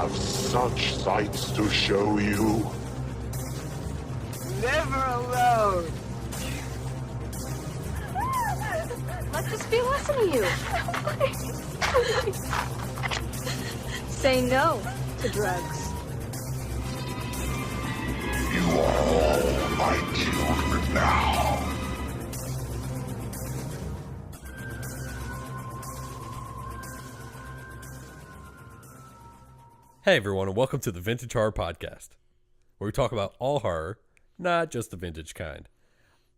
have such sights to show you. Never alone. Let's just be listening to you. Say no to drugs. You are all my children now. Hey everyone, and welcome to the Vintage Horror Podcast, where we talk about all horror, not just the vintage kind.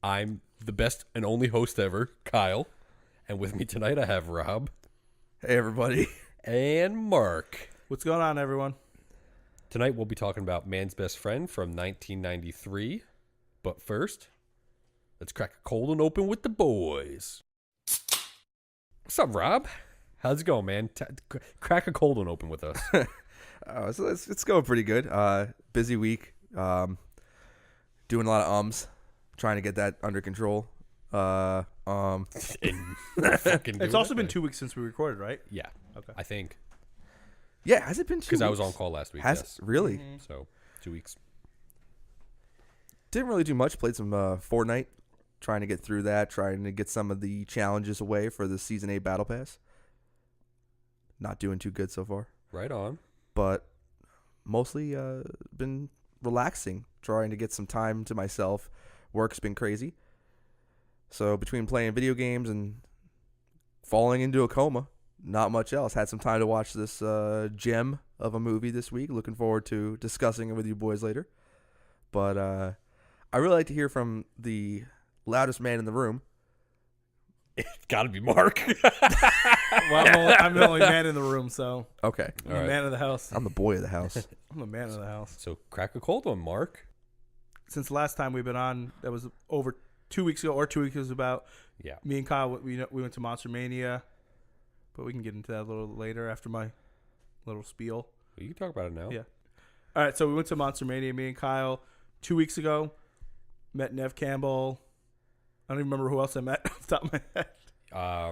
I'm the best and only host ever, Kyle, and with me tonight I have Rob. Hey, everybody. And Mark. What's going on, everyone? Tonight we'll be talking about Man's Best Friend from 1993, but first, let's crack a cold one open with the boys. What's up, Rob? How's it going, man? Crack a cold one open with us. So it's going pretty good. Busy week. Doing a lot of trying to get that under control. It's also been 2 weeks since we recorded, right? Yeah. Okay. I think. Yeah, has it been 2 weeks? Because I was on call last week. Yes. Really? Mm-hmm. So, 2 weeks. Didn't really do much. Played some Fortnite. Trying to get through that. Trying to get some of the challenges away for the Season 8 Battle Pass. Not doing too good so far. Right on. But mostly been relaxing. Trying to get some time to myself. Work's been crazy. So between playing video games and falling into a coma, not much else. Had some time to watch this gem of a movie this week. Looking forward to discussing it with you boys later. But I really like to hear from the loudest man in the room. It's got to be Mark. Well, I'm the only man in the room, so Okay. I'm the man of the house. I'm the boy of the house. I'm the man of the house. So, crack a cold one, Mark. Since the last time we've been on, that was over 2 weeks ago, or 2 weeks was about Yeah. me and Kyle. We went to Monster Mania, but we can get into that a little later after my little spiel. Well, you can talk about it now. Yeah. All right, so we went to Monster Mania, me and Kyle, 2 weeks ago. Met Nev Campbell. I don't even remember who else I met off the top of my head.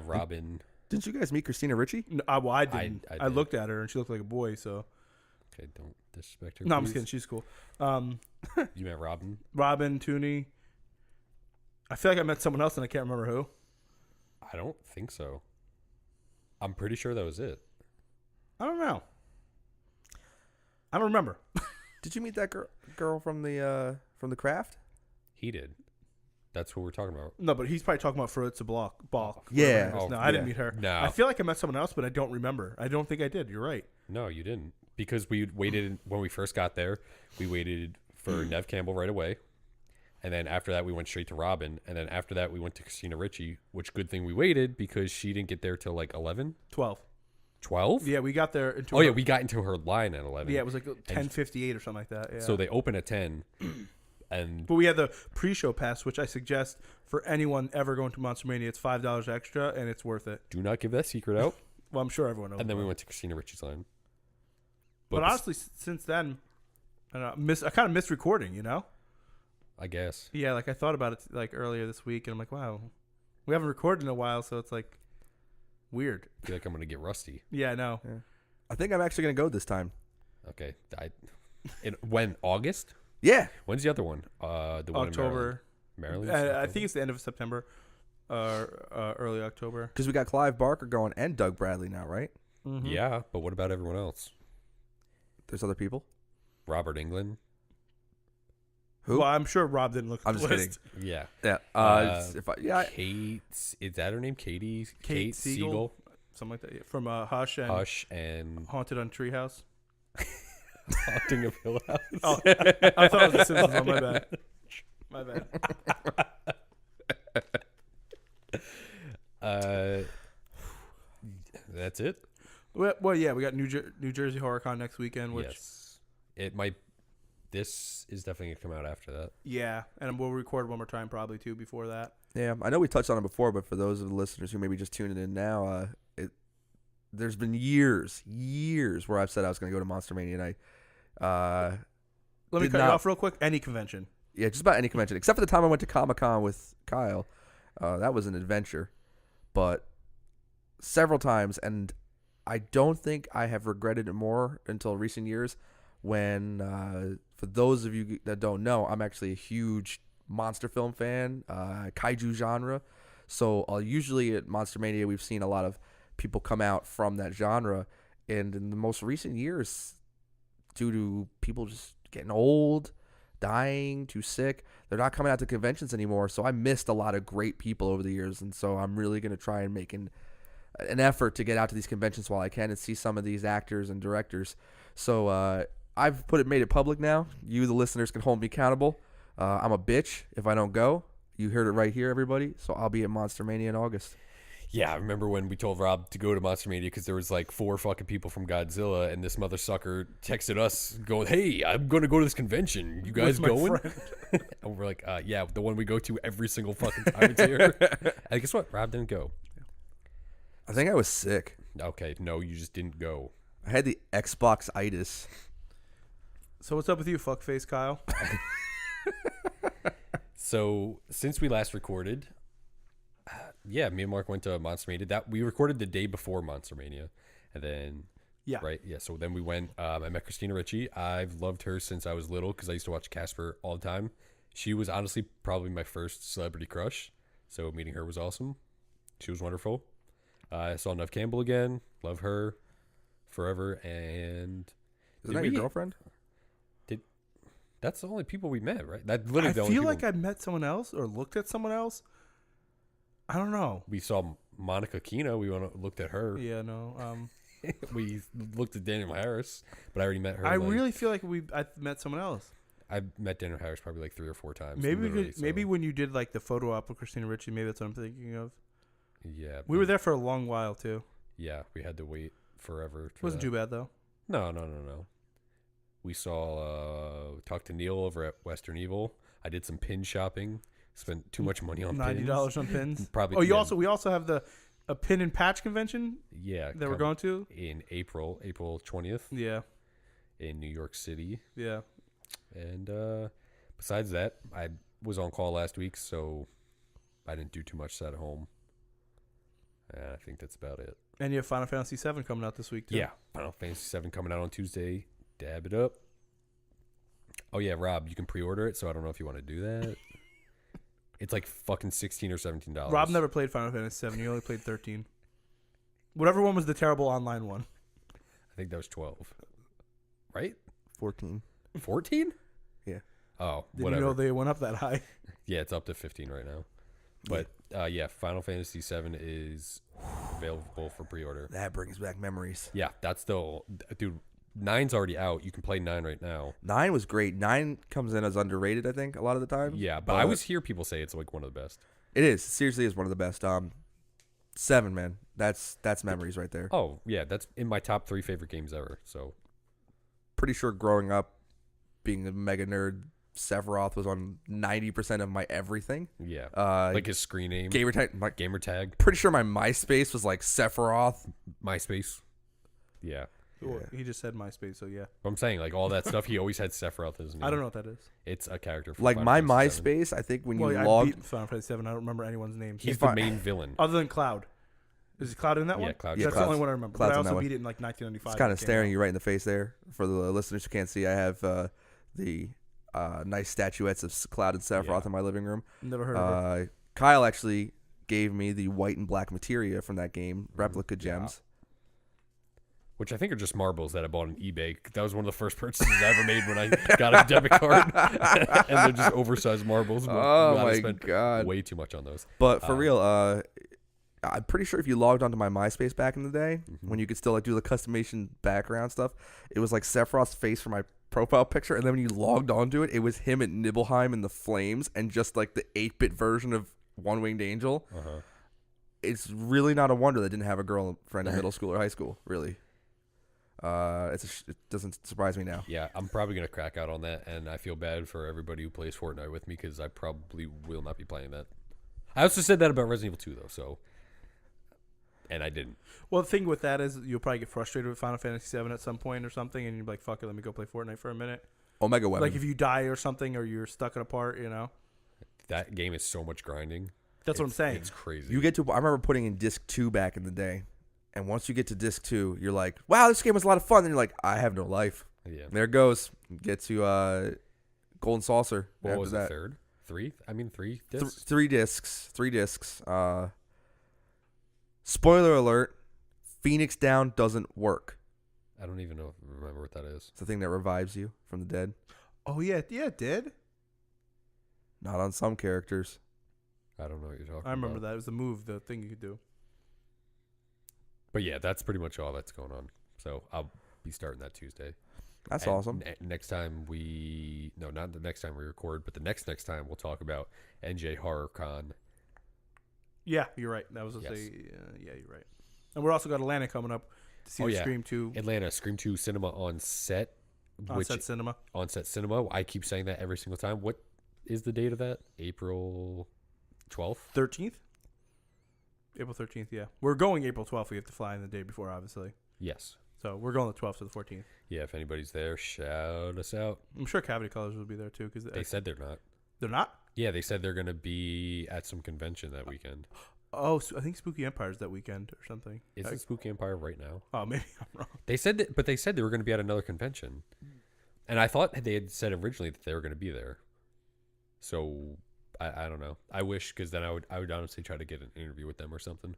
Robin. Didn't you guys meet Christina Ricci? No, well, I didn't. I I did. looked at her and she looked like a boy. So Okay, don't disrespect her. no, I'm just please. kidding. She's cool. You met Robin? Robin Tooney. I feel like I met someone else and I can't remember who. I don't think so. I'm pretty sure that was it. I don't know. I don't remember. Did you meet that girl from the Craft? He did. That's what we're talking about. No, but he's probably talking about Fritz Balk. Yeah. No, Oh, I didn't yeah. meet her. No. I feel like I met someone else, but I don't remember. I don't think I did. You're right. No, you didn't. Because we waited when we first got there. We waited for Nev Campbell right away. And then after that, we went straight to Robin. And then after that, we went to Christina Ricci, which good thing we waited because she didn't get there till like 11, 12. 12? Yeah, we got there. Oh, yeah, we got into her line at 11. Yeah, it was like 10:58 or something like that. Yeah. So they open at 10. And But we had the pre-show pass, which I suggest for anyone ever going to Monster Mania. It's $5 extra, and it's worth it. do not give that secret out. Well, I'm sure everyone knows. And then we about it. went to Christina Ricci's line. But honestly, since then, I don't know, I kind of missed recording. You know? I guess. Yeah, like I thought about it like earlier this week, and I'm like, wow, we haven't recorded in a while, so it's like weird. I feel like I'm going to get rusty. Yeah, I know. Yeah. I think I'm actually going to go this time. Okay. When? August? Yeah. When's the other one? The one October. in Maryland? I think it's the end of September, early October. Because we got Clive Barker going and Doug Bradley now, right? Mm-hmm. Yeah, but what about everyone else? There's other people. Robert Englund? Who? Well, I'm sure Rob didn't look. I'm at just the kidding. list. Yeah. Yeah. Kate, is that her name? Katie? Kate Siegel? Something like that. Yeah. From Hush and Hush and Haunted on Treehouse. Haunting of Hill House. Oh, I thought it was The Simpsons. Oh, my bad. My bad. That's it? Well, yeah, we got New Jersey HorrorCon next weekend, which Yes. It might. This is definitely going to come out after that. yeah, and we'll record one more time probably too before that. Yeah, I know we touched on it before, but for those of the listeners who maybe just tuning in now, there's been years where I've said I was going to go to Monster Mania, and Let me cut you off real quick. Any convention. Yeah, just about any convention, except for the time I went to Comic-Con with Kyle. That was an adventure, but several times, and I don't think I have regretted it more until recent years when, for those of you that don't know, I'm actually a huge monster film fan, kaiju genre. So usually at Monster Mania, we've seen a lot of people come out from that genre. And in the most recent years, due to people just getting old, dying, too sick, they're not coming out to conventions anymore. So I missed a lot of great people over the years. And so I'm really going to try and make an effort to get out to these conventions while I can and see some of these actors and directors. So I've made it public now. You, the listeners, can hold me accountable. I'm a bitch if I don't go. You heard it right here, everybody. So I'll be at Monster Mania in August. Yeah, I remember when we told Rob to go to Monster Mania because there was like 4 fucking people from Godzilla, and this mother sucker texted us going, "Hey, I'm going to go to this convention. You guys going?" And we're like, "Yeah, the one we go to every single fucking time it's here." And guess what? Rob didn't go. I think I was sick. Okay, no, you just didn't go. I had the Xbox-itis. So what's up with you, fuckface Kyle? So since we last recorded, yeah, me and Mark went to Monster Mania. We recorded the day before Monster Mania, and then so then we went. I met Christina Ricci. I've loved her since I was little because I used to watch Casper all the time. She was honestly probably my first celebrity crush, so meeting her was awesome. She was wonderful. I saw Neve Campbell again. Love her forever. And Isn't that your girlfriend? That's the only people we met, right? That literally the I only feel people. like I met someone else or looked at someone else. I don't know. We saw Monica Kino. We looked at her. Yeah, no. We looked at Daniel Harris, but I already met her. I really feel like I met someone else. I met Daniel Harris probably like 3 or 4 times. Maybe when you did like the photo op with Christina Ricci, maybe that's what I'm thinking of. Yeah. We were there for a long while too. Yeah, we had to wait forever. It wasn't too bad though. No. We talked to Neil over at Western Evil. I did some pin shopping. Spent too much money on $90 on pins. Probably. Oh, we also have a pin and patch convention. Yeah, that we're going to in April 20th. Yeah, in New York City. Yeah, and besides that, I was on call last week, so I didn't do too much at home. I think that's about it. And you have Final Fantasy VII coming out this week too. Yeah, Final Fantasy VII coming out on Tuesday. Dab it up. Oh yeah, Rob, you can pre-order it, so I don't know if you want to do that. It's like fucking $16 or $17. Rob never played Final Fantasy VII. He only played 13. Whatever one was the terrible online one. I think that was 12. Right? 14. 14? Yeah. Oh, Didn't whatever. you know they went up that high? Yeah, it's up to 15 right now. But yeah, Final Fantasy VII is available for pre-order. That brings back memories. Yeah, that's still... Dude, 9's already out. You can play 9 right now. 9 was great. 9 comes in as underrated, I think, a lot of the time. Yeah, but I always hear people say it's like one of the best. It is. Seriously, is one of the best. 7, man. That's memories right there. Oh, yeah, that's in my top 3 favorite games ever. So pretty sure growing up, being a mega nerd, Sephiroth was on 90% of my everything. Yeah. Like his screen name. Gamer tag. Pretty sure my MySpace was like Sephiroth. MySpace. Yeah. Well, he just said MySpace, so yeah. I'm saying, like, all that stuff, he always had Sephiroth as his name. I don't know what that is. It's a character from like Final my Fantasy VII. MySpace, I think when you I logged... beat Final Fantasy VII. I don't remember anyone's name. He's the main villain. Other than Cloud. Is Cloud in that one? Yeah, Cloud. Yeah, That's Cloud's- the only one I remember. Cloud's But I in that also one. beat it in like 1995. It's kind of staring you right in the face there. For the listeners who can't see, I have the nice statuettes of Cloud and Sephiroth in my living room. Never heard of it. Kyle actually gave me the white and black materia from that game, replica gems. Which I think are just marbles that I bought on eBay. That was one of the first purchases I ever made when I got a debit card. And they're just oversized marbles. Oh I my spent God. way too much on those. But for real, I'm pretty sure if you logged onto my MySpace back in the day, when you could still like do the customization background stuff, it was like Sephiroth's face for my profile picture, and then when you logged onto it, it was him at Nibelheim in the flames, and just like the 8-bit version of One Winged Angel. It's really not a wonder that didn't have a girl friend in middle school or high school. Really, it doesn't surprise me now. Yeah, I'm probably gonna crack out on that, and I feel bad for everybody who plays Fortnite with me because I probably will not be playing that. I also said that about Resident Evil 2 though, so. And I didn't. Well, the thing with that is you'll probably get frustrated with Final Fantasy VII at some point or something, and you're like, fuck it, let me go play Fortnite for a minute. Omega Weapon. Like if you die or something, or you're stuck in a part, you know? That game is so much grinding. That's what I'm saying. It's crazy. I remember putting in disc 2 back in the day. And once you get to disc 2, you're like, wow, this game was a lot of fun. And you're like, I have no life. Yeah. And there it goes. Get to Golden Saucer. What after was that. the third? 3? I mean, 3 discs? 3 discs. 3 discs. Spoiler alert. Phoenix Down doesn't work. I don't even remember what that is. It's the thing that revives you from the dead. Oh yeah, it did. Not on some characters. I don't know what you're talking about. I remember that. It was the move, the thing you could do. But yeah, that's pretty much all that's going on. So I'll be starting that Tuesday. That's And awesome. Next time not the next time we record, but the next time we'll talk about NJ Horror Con. Yeah, you're right. That was Yes. yeah, you're right. And we're also got Atlanta coming up to see Oh, the yeah. Scream 2 Atlanta Scream 2 Cinema on set. on set cinema. On set cinema. I keep saying that every single time. What is the date of that? April 12th? 13th? April 13th, yeah. We're going April 12th. We have to fly in the day before, obviously. Yes. So we're going the 12th to the 14th. Yeah, if anybody's there, shout us out. I'm sure Cavity Colors will be there too, because They said they're not. they're not. Yeah, they said they're going to be at some convention that weekend. Oh, I think Spooky Empire's that weekend or something. Isn't Spooky Empire right now? Oh, maybe I'm wrong. They said that, but they said they were going to be at another convention. And I thought they had said originally that they were going to be there. So I don't know. I wish, because then I would honestly try to get an interview with them or something.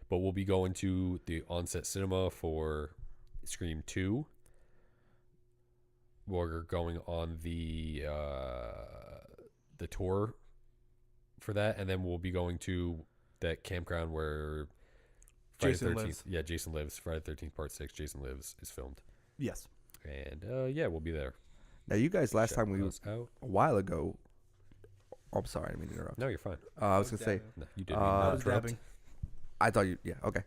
But we'll be going to the on-set cinema for Scream 2. We're going on the tour for that, and then we'll be going to that campground where Friday Jason 13th, lives. Yeah, Jason Lives. Friday 13th Part 6. Jason Lives is filmed, Yes. and yeah, we'll be there. Now, you guys, last Shout time us out. a while ago. Oh, I'm sorry. I didn't mean to interrupt. No, you're fine. I was going to say, No, you didn't. I I was dabbing. I thought you, yeah, okay.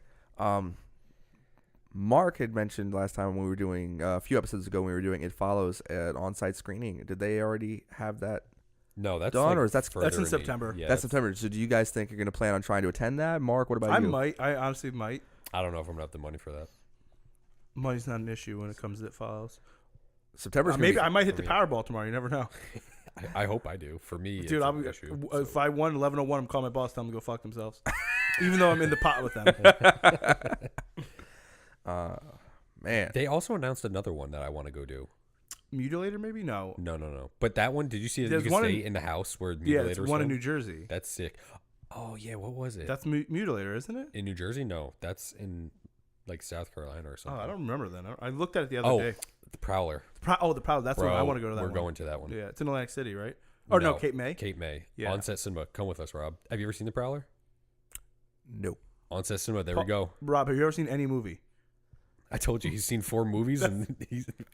Mark had mentioned last time when we were doing, a few episodes ago, when we were doing It Follows an on-site screening. Did they already have that? No, that's Done, like or is that- further That's in the- September. Yeah, That's September. So do you guys think you're going to plan on trying to attend that? Mark, what about I you? might. I honestly might. I don't know if I'm gonna have the money for that. Money's not an issue when it comes to It Follows. September's gonna Maybe be, I might hit the for me. Powerball tomorrow. You never know. I hope I do. For me, Dude, it's I'll an be, issue, if so. I won 1101, I'm calling my boss, tell them to go fuck themselves. Even though I'm in the pot with them. man. They also announced another one that I want to go do. Mutilator, maybe? No. No. But that one, did you see that There's you can one stay in- in the house where Yeah, Mutilator it's was one in filmed? New Jersey. That's sick. Oh yeah, what was it? That's Mutilator, isn't it? in New Jersey? No, that's in like South Carolina or Oh, something. I don't remember that. I looked at it the other Oh, day. the Prowler. The Prowler. That's the one. I Bro, want to go to that We're one. going to that one. Yeah, it's in Atlantic City, right? Or no, Cape May. Cape May. Yeah. Onset Cinema. Come with us, Rob. Have you ever seen the Prowler? No. Onset Cinema. There Pa- we go. Rob, have you ever seen any movie? I told you he's seen 4 movies, and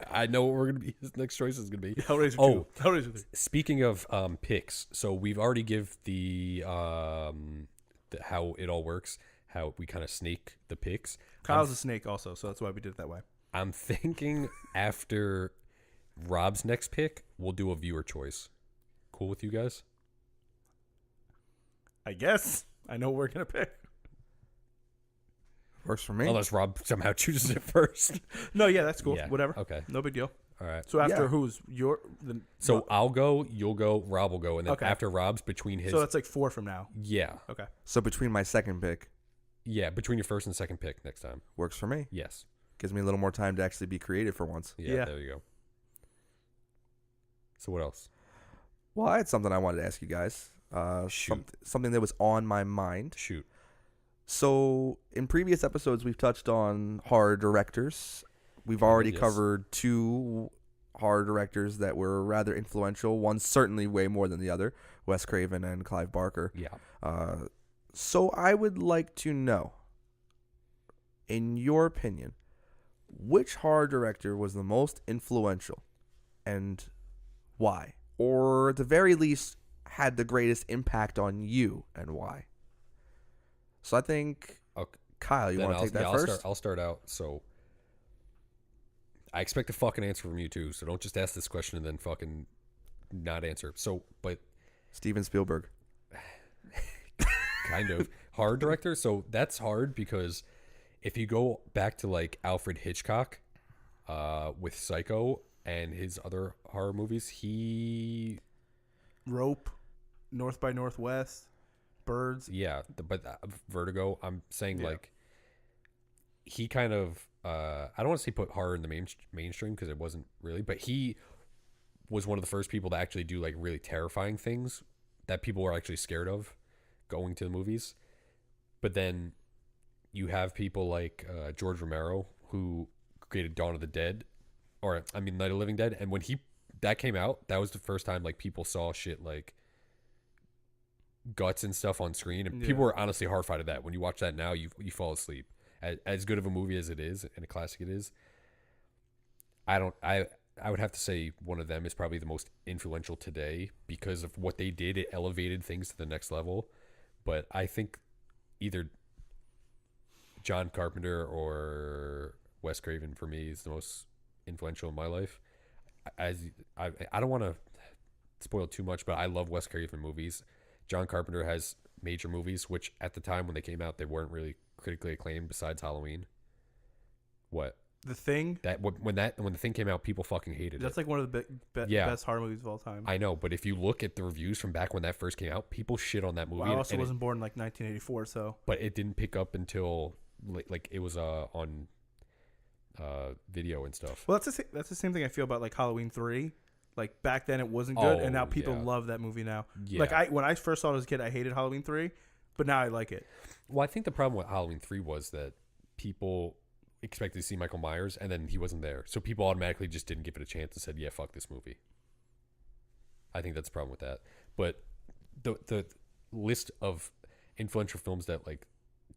I know what we're gonna be. His next choice is gonna be. Hellraiser 2. Oh. Hellraiser 3. Speaking of picks, so we've already give the how it all works, how we kind of snake the picks. Kyle's a snake also, so that's why we did it that way. I'm thinking after Rob's next pick, we'll do a viewer choice. Cool with you guys? I guess. I know what we're going to pick. Works for me. Unless Rob somehow chooses it first. No, yeah, that's cool. Yeah, Whatever. okay. No big deal. All right. So after Yeah. who's your... The, So I'll go, you'll go, Rob will go, and then Okay. after Rob's, between his so that's like 4 from now. yeah, Okay. So between my second pick, between your first and second pick next time. works for me. Yes. Gives me a little more time to actually be creative for once. Yeah. There you go. So what else? Well, I had something I wanted to ask you guys. Shoot. Something that was on my mind. Shoot. So, in previous episodes, we've touched on horror directors. We've already Yes. covered 2 horror directors that were rather influential. One certainly way more than the other, Wes Craven and Clive Barker. Yeah. So, I would like to know, in your opinion, which horror director was the most influential and why? Or at the very least, had the greatest impact on you and why? So I think, Okay. Kyle, you Then want to take that I'll first? I'll start out. So I expect a fucking answer from you too. So don't just ask this question and then fucking not answer. So, but Steven Spielberg. kind of hard director. So that's hard because if you go back to like Alfred Hitchcock, with Psycho and his other horror movies, he Rope, North by Northwest, Birds. but Vertigo. I'm saying Yeah. like he kind of I don't want to say put horror in the mainstream because it wasn't really, but he was one of the first people to actually do like really terrifying things that people were actually scared of going to the movies. But then you have people like George Romero, who created Dawn of the Dead, or I mean Night of the Living Dead, and when that came out, that was the first time like people saw shit like guts and stuff on screen, and people were honestly horrified of that. When you watch that now, you fall asleep. As good of a movie as it is and a classic it is, I would have to say one of them is probably the most influential today because of what they did. It elevated things to the next level. But I think either John Carpenter or Wes Craven for me is the most influential in my life. As I don't want to spoil too much, but I love Wes Craven movies. John Carpenter has major movies, which at the time when they came out, they weren't really critically acclaimed besides Halloween. What? The Thing? When The Thing came out, people fucking hated it. That's like one of the best horror movies of all time. I know, but if you look at the reviews from back when that first came out, people shit on that movie. Well, I also wasn't born in like 1984, so. But it didn't pick up until like it was on video and stuff. Well, that's the same thing I feel about like Halloween 3. Like back then it wasn't good, and now people love that movie now. Yeah. Like when I first saw it as a kid, I hated Halloween 3, but now I like it. Well, I think the problem with Halloween 3 was that people expected to see Michael Myers, and then he wasn't there. So people automatically just didn't give it a chance and said, yeah, fuck this movie. I think that's the problem with that. But the list of influential films that like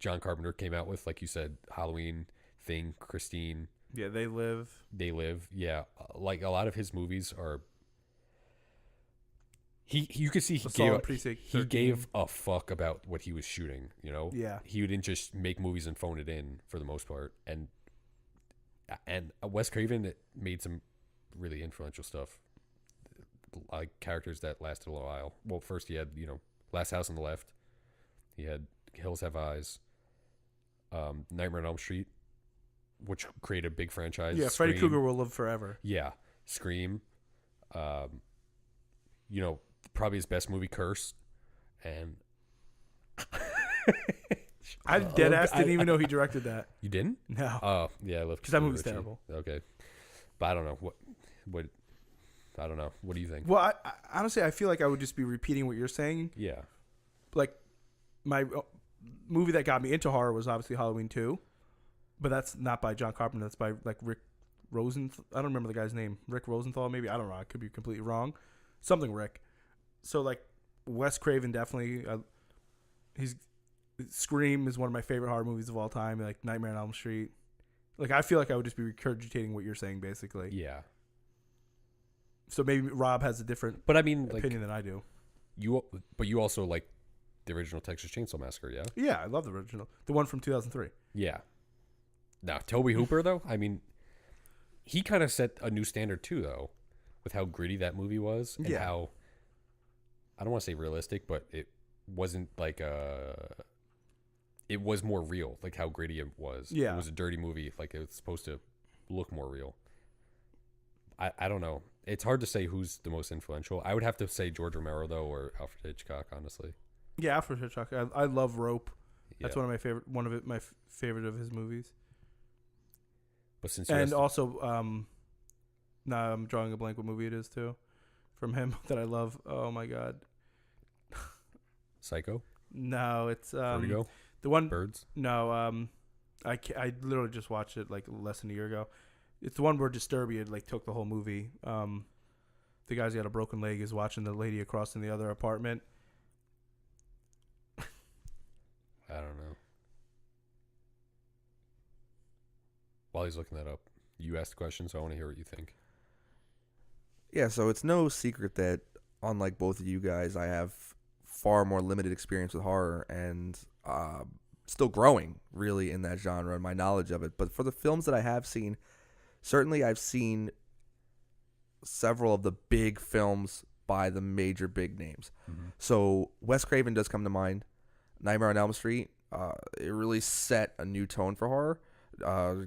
John Carpenter came out with, like you said, Halloween, Thing, Christine. Yeah, They Live. Yeah. Like a lot of his movies are... You could see he gave a fuck about what he was shooting, you know? Yeah. He didn't just make movies and phone it in for the most part. And Wes Craven made some really influential stuff. Like characters that lasted a while. Well, first he had, Last House on the Left. He had Hills Have Eyes. Nightmare on Elm Street, which created a big franchise. Yeah, Scream. Freddy Krueger will live forever. Yeah. Scream. Probably his best movie, Curse. And I didn't even know he directed that. You didn't? No. Oh, yeah, I love because that movie's terrible. Okay. But I don't know. What I don't know. What do you think? Well, I honestly, I feel like I would just be repeating what you're saying. Yeah. Like, my movie that got me into horror was obviously Halloween 2. But that's not by John Carpenter. That's by, like, Rick Rosenthal. I don't remember the guy's name. Rick Rosenthal, maybe? I don't know. I could be completely wrong. Something Rick. So, like, Wes Craven definitely. Scream is one of my favorite horror movies of all time. Like, Nightmare on Elm Street. Like, I feel like I would just be regurgitating what you're saying, basically. Yeah. So maybe Rob has a different opinion than I do. But you also like the original Texas Chainsaw Massacre, yeah? Yeah, I love the original. The one from 2003. Yeah. Now, Tobe Hooper, though, I mean, he kind of set a new standard, too, though, with how gritty that movie was and how, I don't want to say realistic, but it wasn't like it was more real, like how gritty it was. Yeah. It was a dirty movie. Like, it was supposed to look more real. I don't know. It's hard to say who's the most influential. I would have to say George Romero, though, or Alfred Hitchcock, honestly. Yeah, Alfred Hitchcock. I love Rope. That's one of my favorite. My favorite of his movies. But since also, now I'm drawing a blank. What movie it is too, from him that I love. Oh my god. Psycho. No, it's Vertigo. The one. Birds. No, I literally just watched it like less than a year ago. It's the one where Disturbia like took the whole movie. The guy's got a broken leg is watching the lady across in the other apartment. I don't know. While he's looking that up, you asked the question, so I want to hear what you think. Yeah, so it's no secret that, unlike both of you guys, I have far more limited experience with horror and still growing, really, in that genre and my knowledge of it. But for the films that I have seen, certainly I've seen several of the big films by the major big names. Mm-hmm. So Wes Craven does come to mind. Nightmare on Elm Street, it really set a new tone for horror.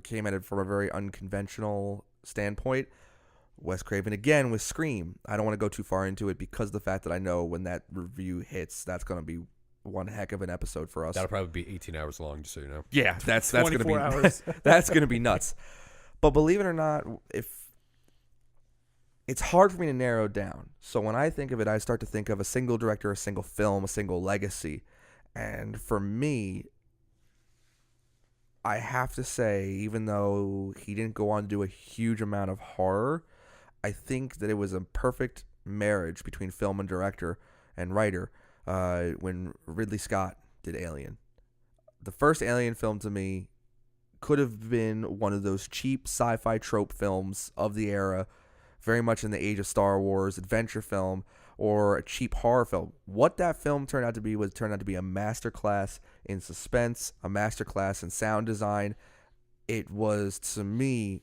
Came at it from a very unconventional standpoint. Wes Craven again with Scream. I don't want to go too far into it because of the fact that I know when that review hits, that's going to be one heck of an episode for us. That'll probably be 18 hours long, just so you know. Yeah, that's gonna 24 be hours. that's gonna be nuts. But believe it or not, if it's hard for me to narrow down. So when I think of it, I start to think of a single director, a single film, a single legacy. And for me, I have to say, even though he didn't go on to do a huge amount of horror, I think that it was a perfect marriage between film and director and writer when Ridley Scott did Alien. The first Alien film to me could have been one of those cheap sci-fi trope films of the era, very much in the age of Star Wars, adventure film, or a cheap horror film. What that film turned out to be a masterclass in suspense, a masterclass in sound design. It was, to me,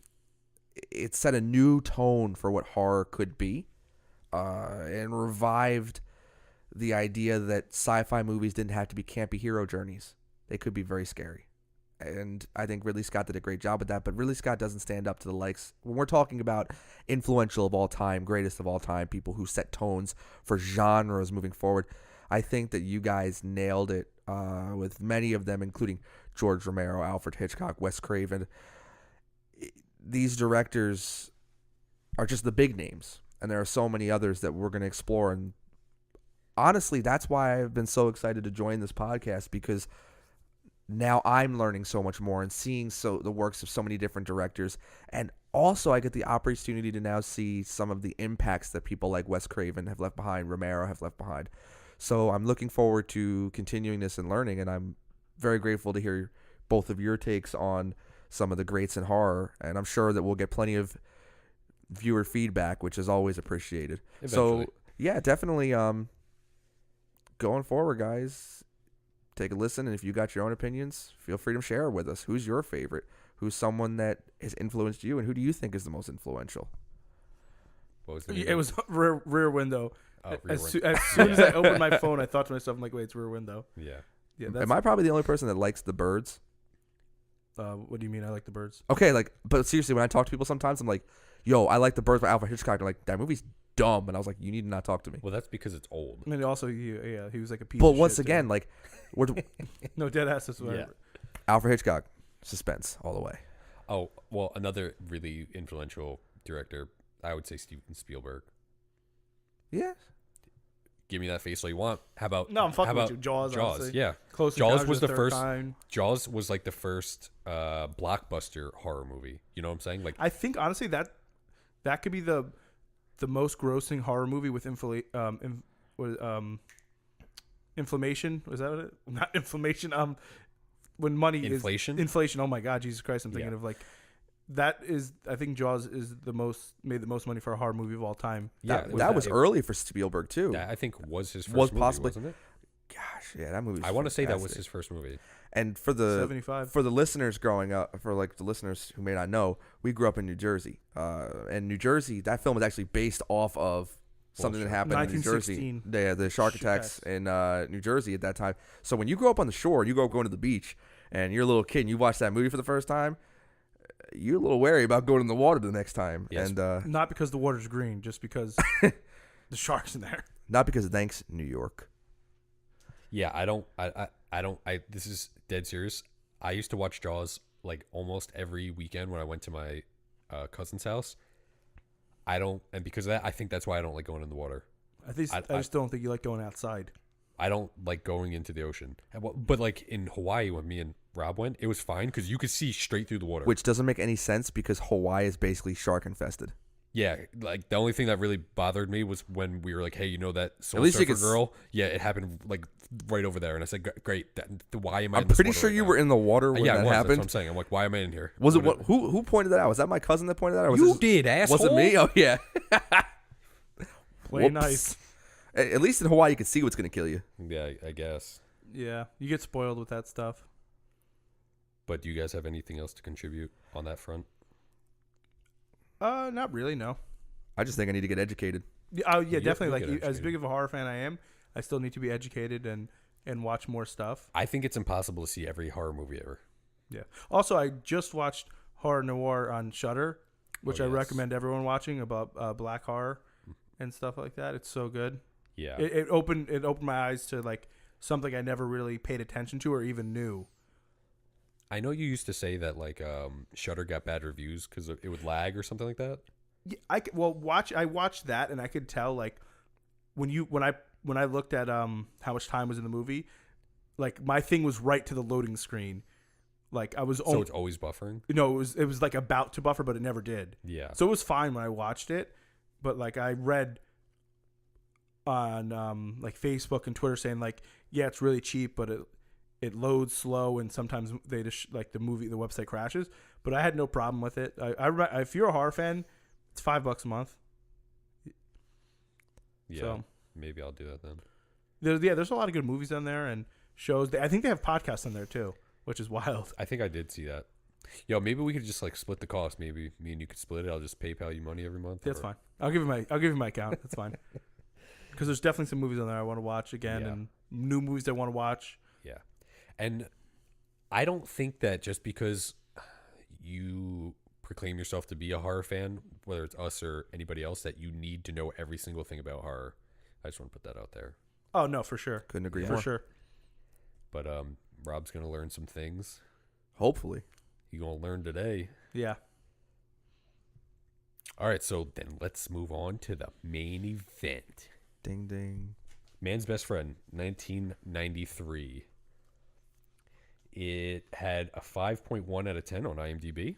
it set a new tone for what horror could be, and revived the idea that sci-fi movies didn't have to be campy hero journeys. They could be very scary. And I think Ridley Scott did a great job with that, but Ridley Scott doesn't stand up to the likes. When we're talking about influential of all time, greatest of all time, people who set tones for genres moving forward, I think that you guys nailed it with many of them, including George Romero, Alfred Hitchcock, Wes Craven. These directors are just the big names, and there are so many others that we're going to explore. And honestly, that's why I've been so excited to join this podcast, because now I'm learning so much more and seeing the works of so many different directors. And also I get the opportunity to now see some of the impacts that people like Wes Craven have left behind, Romero have left behind. So I'm looking forward to continuing this and learning, and I'm very grateful to hear both of your takes on some of the greats in horror. And I'm sure that we'll get plenty of viewer feedback, which is always appreciated. Eventually. So yeah, definitely going forward, guys, take a listen, and if you got your own opinions, feel free to share it with us. Who's your favorite? Who's someone that has influenced you, and who do you think is the most influential? What was the name? It was Rear Window. Oh, Rear As Window. soon as I opened my phone, I thought to myself, I'm like, wait, it's Rear Window. Yeah. Yeah, that's, Am I probably the only person that likes The Birds? what do you mean I like the birds? Okay, but seriously, when I talk to people sometimes, I'm like, yo, I like The Birds by Alfred Hitchcock. They're like, that movie's dumb. And I was like, you need to not talk to me. Well, that's because it's old. I mean, also, he was like a piece But of once shit, again, too. like, we're No, dead ass is what Yeah. Alfred Hitchcock, suspense all the way. Oh, well, another really influential director, I would say Steven Spielberg. Yeah. Give me that face all you want. How about No, I'm fucking how with about you. Jaws, honestly. yeah. Close Jaws Encounters was of the Third first. Kind. Jaws was like the first blockbuster horror movie. You know what I'm saying? Like, I think honestly that could be the most grossing horror movie with inflammation. Was that what it? Not inflammation. When money Inflation? is inflation. Oh my God, Jesus Christ! I'm thinking Yeah. of like that is. I think Jaws is made the most money for a horror movie of all time. yeah, That was early for Spielberg, too. That I think was his first Was movie, possibly- wasn't it? Gosh, yeah, that movie. I want to say that was his first movie. And for the 75. for the listeners growing up, for like the listeners who may not know, we grew up in New Jersey. And New Jersey, that film is actually based off of something that happened in New Jersey. 1916. The shark attacks in New Jersey at that time. So when you grow up on the shore, you grow up going to the beach, and you're a little kid, and you watch that movie for the first time, you're a little wary about going in the water the next time. Yes. And Not because the water's green, just because the shark's in there. not because of thanks, New York. Yeah, I this is dead serious. I used to watch Jaws like almost every weekend when I went to my cousin's house. And because of that, I think that's why I don't like going in the water. I just don't think you like going outside. I don't like going into the ocean. But like in Hawaii, when me and Rob went, it was fine because you could see straight through the water. Which doesn't make any sense because Hawaii is basically shark infested. Yeah, like the only thing that really bothered me was when we were like, "Hey, you know that Soul At least you Surfer could girl? Yeah, it happened like right over there." And I said, "Great, why am I?" I'm in this pretty water sure right you now?" were in the water when Yeah, that it was. That's happened. what I'm saying. I'm like, "Why am I in here?" Was it What- who pointed that out? Was that my cousin that pointed that out? Or was You this- did, asshole. Was it me? Oh yeah. Play Whoops. nice. At least in Hawaii, you can see what's gonna kill you. Yeah, I guess. Yeah, you get spoiled with that stuff. But do you guys have anything else to contribute on that front? Not really. No. I just think I need to get educated. Yeah, oh yeah, You definitely. get Like as educated. big of a horror fan I am, I still need to be educated and watch more stuff. I think it's impossible to see every horror movie ever. Yeah. Also, I just watched Horror Noir on Shudder, which Oh, I yes. recommend everyone watching about black horror and stuff like that. It's so good. Yeah. It opened my eyes to like something I never really paid attention to or even knew. I know you used to say that like Shudder got bad reviews because it would lag or something like that. Yeah, I watched that and I could tell like when I looked at how much time was in the movie, like my thing was right to the loading screen. Like I was So it's always buffering. no, it was like about to buffer, but it never did. Yeah. So it was fine when I watched it, but like I read on like Facebook and Twitter saying like, yeah, it's really cheap, but it loads slow and sometimes they just like the website crashes. But I had no problem with it. If you're a horror fan, it's $5 a month. Yeah. So Maybe I'll do that then. there's a lot of good movies on there and shows. I think they have podcasts on there too, which is wild. I think I did see that. Yo, maybe we could just like split the cost. Maybe me and you could split it. I'll just PayPal you money every month. That's or- fine. I'll give you my account. That's fine. Because there's definitely some movies on there I want to watch again Yeah. and new movies I want to watch. Yeah. And I don't think that just because you proclaim yourself to be a horror fan, whether it's us or anybody else, that you need to know every single thing about horror. I just want to put that out there. Oh no, for sure. Couldn't agree For more. sure. But Rob's gonna learn some things. Hopefully. You're gonna learn today. Yeah. All right, so then let's move on to the main event. Ding ding. Man's Best Friend, 1993. It had a 5.1 out of 10 on IMDb.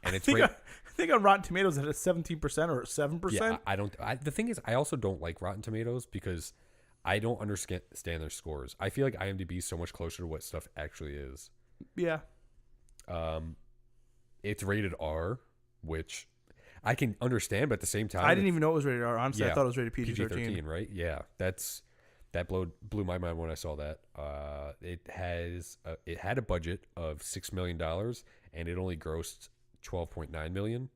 And I it's think, right. I think on Rotten Tomatoes it has 17% or 7%. Yeah, I don't. The thing is, I also don't like Rotten Tomatoes because I don't understand their scores. I feel like IMDb is so much closer to what stuff actually is. Yeah. It's rated R, which I can understand, but at the same time, I didn't even know it was rated R. Honestly, I Yeah, thought it was rated PG-13. PG-13, right? Yeah, that blew my mind when I saw that. It had a budget of $6 million and it only grossed $12.9 million.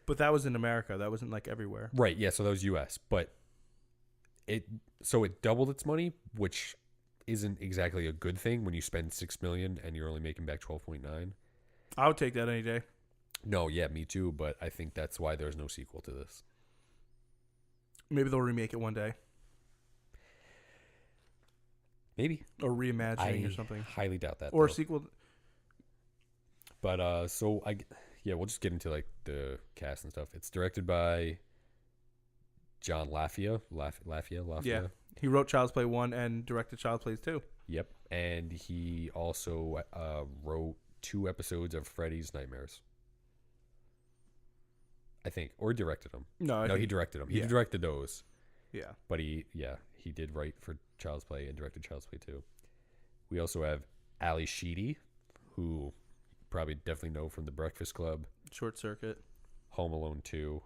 But that was in America. That wasn't like everywhere. Right, yeah, so that was US, but it doubled its money, which isn't exactly a good thing when you spend $6 million and you're only making back 12.9. I would take that any day. No, yeah, me too, but I think that's why there's no sequel to this. Maybe they'll remake it one day Maybe. or reimagining I or something, highly doubt that. or a though. sequel. But we'll just get into like the cast and stuff. It's directed by John Lafia. Yeah, he wrote Child's Play 1 and directed Child's Play 2. Yep, and he also wrote 2 episodes of Freddy's Nightmares. I think, or directed them. No, He directed them. He yeah. directed those, Yeah. but he did write for Child's Play and directed Child's Play 2. We also have Ali Sheedy, who probably definitely know from The Breakfast Club, Short Circuit. Home Alone 2.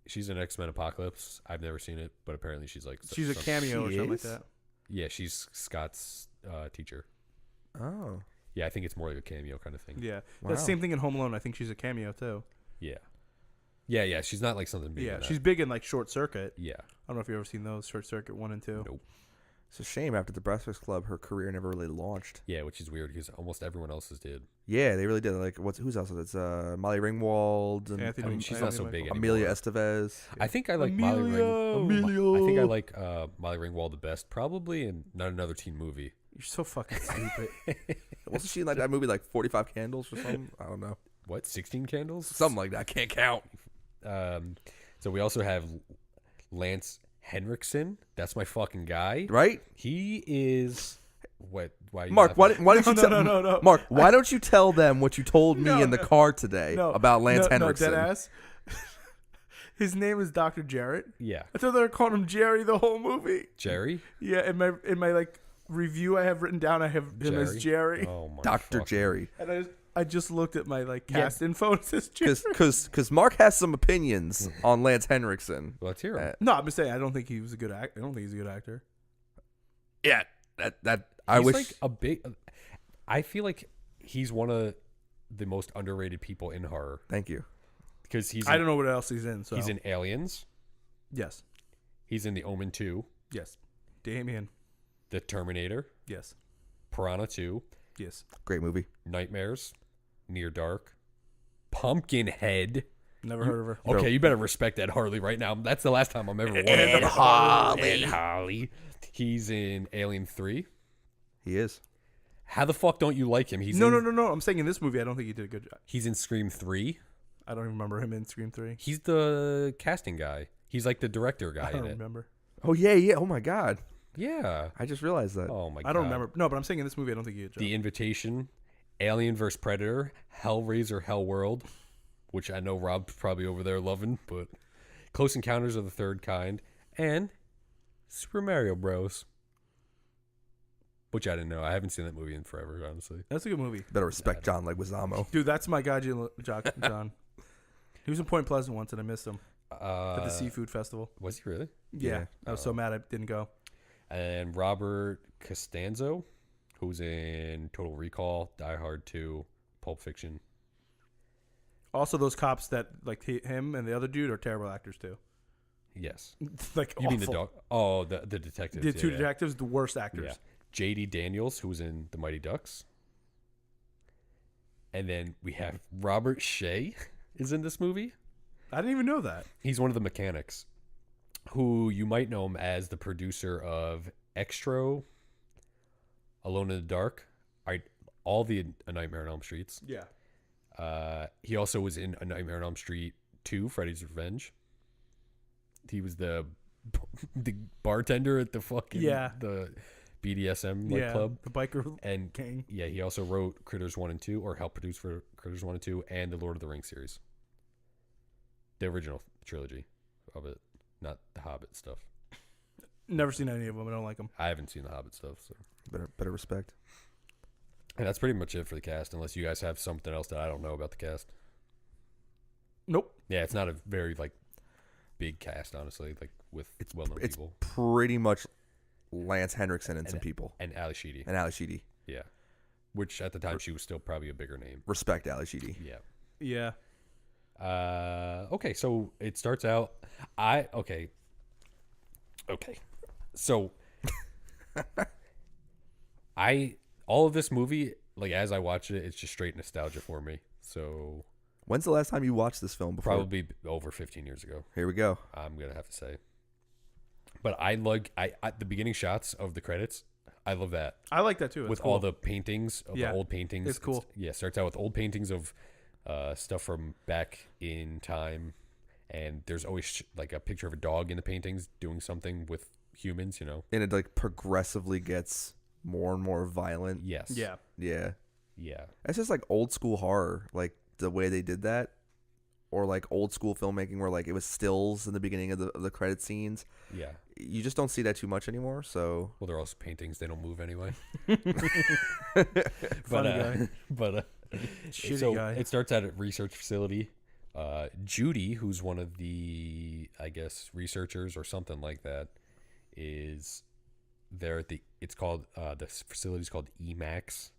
She's in X-Men Apocalypse. I've never seen it, but apparently she's like She's a cameo or She something is? like that. Yeah, she's Scott's teacher. Oh. Yeah, I think it's more like a cameo kind of thing. Yeah. Wow. That's the same thing in Home Alone. I think she's a cameo too. Yeah. Yeah. She's not like something big. Yeah, in that. she's big in like Short Circuit. Yeah. I don't know if you've ever seen those, Short Circuit 1 and 2. Nope. It's a shame after the Breakfast Club, her career never really launched. Yeah, which is weird because almost everyone else's did. Yeah, they really did. Like, who's else? It's Molly Ringwald and Anthony- I mean, she's not so big anymore. Amelia Estevez. I think I like Emilio! I think I like Molly Ringwald the best, probably, and Not Another Teen Movie. You're so fucking stupid. Wasn't she in like that movie, like 45 Candles or something? I don't know. What? 16 Candles? Something like that. Can't count. So we also have Lance Henriksen. That's my fucking guy. Right? He is what? Why? Are you Mark, laughing? why don't you tell No. Mark, why don't you tell them what you told me No, in the car today No. about Lance no, Henriksen? No, deadass. His name is Dr. Jarrett. Yeah, I thought they were calling him Jerry the whole movie. Jerry. Yeah, in my like review I have written down, I have him as Jerry. Oh my. Dr. fucking- Jerry. And I just looked at my like cast info and it says Jerry. Because Mark has some opinions on Lance Henriksen. Well, let's hear him. No, I'm just saying I don't think he was a good actor. I don't think he's a good actor. Yeah, that I He's wish. like a big. I feel like he's one of the most underrated people in horror Thank you. because he's. I don't know what else he's in. So He's in Aliens. Yes, He's in The Omen 2, yes, Damien. The Terminator, Yes, Piranha 2, yes, Great movie. Nightmares, Near Dark, Pumpkinhead, Never heard of her. Okay, you better respect Ed Harley right now. That's the last time I'm ever wanting Ed Harley. Ed Harley. He's in Alien 3. He is. How the fuck don't you like him? No. I'm saying in this movie, I don't think he did a good job. He's in Scream 3. I don't even remember him in Scream 3. He's the casting guy. He's like the director I guy don't in it. remember. Oh yeah. Oh my god. Yeah. I just realized that. Oh my god. I don't remember. No, but I'm saying in this movie, I don't think he did a job. The Invitation, Alien vs Predator, Hellraiser Hellworld, which I know Rob's probably over there loving, but Close Encounters of the Third Kind, and Super Mario Bros. Which I didn't know. I haven't seen that movie in forever, honestly. That's a good movie. Better respect John Leguizamo. Dude, that's my guy, John. He was in Point Pleasant once, and I missed him at the seafood festival. Was he really? Yeah, I was so mad I didn't go. And Robert Costanzo, who's in Total Recall, Die Hard 2, Pulp Fiction. Also, those cops that like him and the other dude are terrible actors too. Yes. Like You mean the awful. dog? Oh, the detectives. The two yeah. detectives, the worst actors. Yeah. J.D. Daniels, who was in The Mighty Ducks. And then we have Robert Shea is in this movie. I didn't even know that. He's one of the mechanics, who you might know him as the producer of Extro, Alone in the Dark, all the A Nightmare on Elm Streets. Yeah. He also was in A Nightmare on Elm Street 2, Freddy's Revenge. He was the bartender at the fucking the BDSM club. The biker And gang. yeah, he also wrote Critters 1 and 2, or helped produce for Critters 1 and 2, and the Lord of the Rings series. The original trilogy of it, not the Hobbit stuff. Never seen any of them. I don't like them. I haven't seen the Hobbit stuff, so. Better respect. And that's pretty much it for the cast, unless you guys have something else that I don't know about the cast. Nope. Yeah, it's not a very big cast, honestly, with well-known It's people. pretty much Lance Henriksen and some people. And Ali Sheedy. And Ali Sheedy. Yeah. Which at the time she was still probably a bigger name. Respect Ali Sheedy. Yeah. Yeah. Okay, so it starts out. Okay. So all of this movie, as I watch it, it's just straight nostalgia for me. So When's the last time you watched this film before? probably over 15 years ago, Here we go. I'm gonna have to say. But I the beginning shots of the credits. I love that. I like that too. It's With cool. all the paintings of Yeah, the old paintings. it's cool. Starts out with old paintings of stuff from back in time, and there's always a picture of a dog in the paintings doing something with humans. And it progressively gets more and more violent. Yes. Yeah. Yeah. Yeah. It's just old school horror, the way they did that, or old school filmmaking where it was stills in the beginning of the credit scenes. Yeah. You just don't see that too much anymore. So Well, they're also paintings. They don't move anyway. Funny guy. But Shitty so guy. it starts at a research facility. Judy, who's one of the, I guess, researchers or something like that, is there at the facility's called EMAX,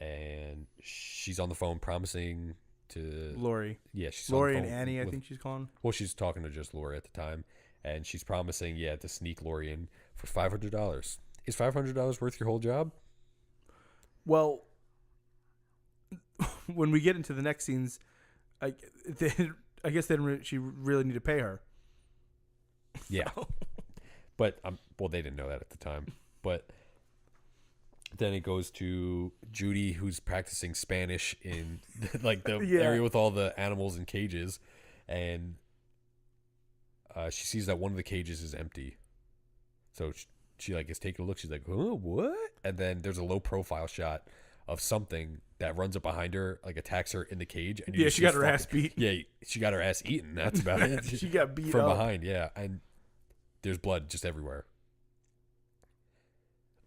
and she's on the phone promising to Lori. Yeah, she's Lori on the and phone Annie, I with- think she's calling. Well, she's talking to just Lori at the time, and she's promising to sneak Lori in for $500. Is $500 worth your whole job? Well, when we get into the next scenes, I guess she really need to pay her. Yeah. But they didn't know that at the time. But then it goes to Judy, who's practicing Spanish in the Yeah. area with all the animals in cages, and she sees that one of the cages is empty. So she is taking a look. She's like, "Oh, what?" And then there's a low profile shot of something that runs up behind her, attacks her in the cage. And you Yeah, just she see got her ass beat. Yeah, she got her ass eaten. That's about it. She got beat from up. behind. Yeah, and there's blood just everywhere.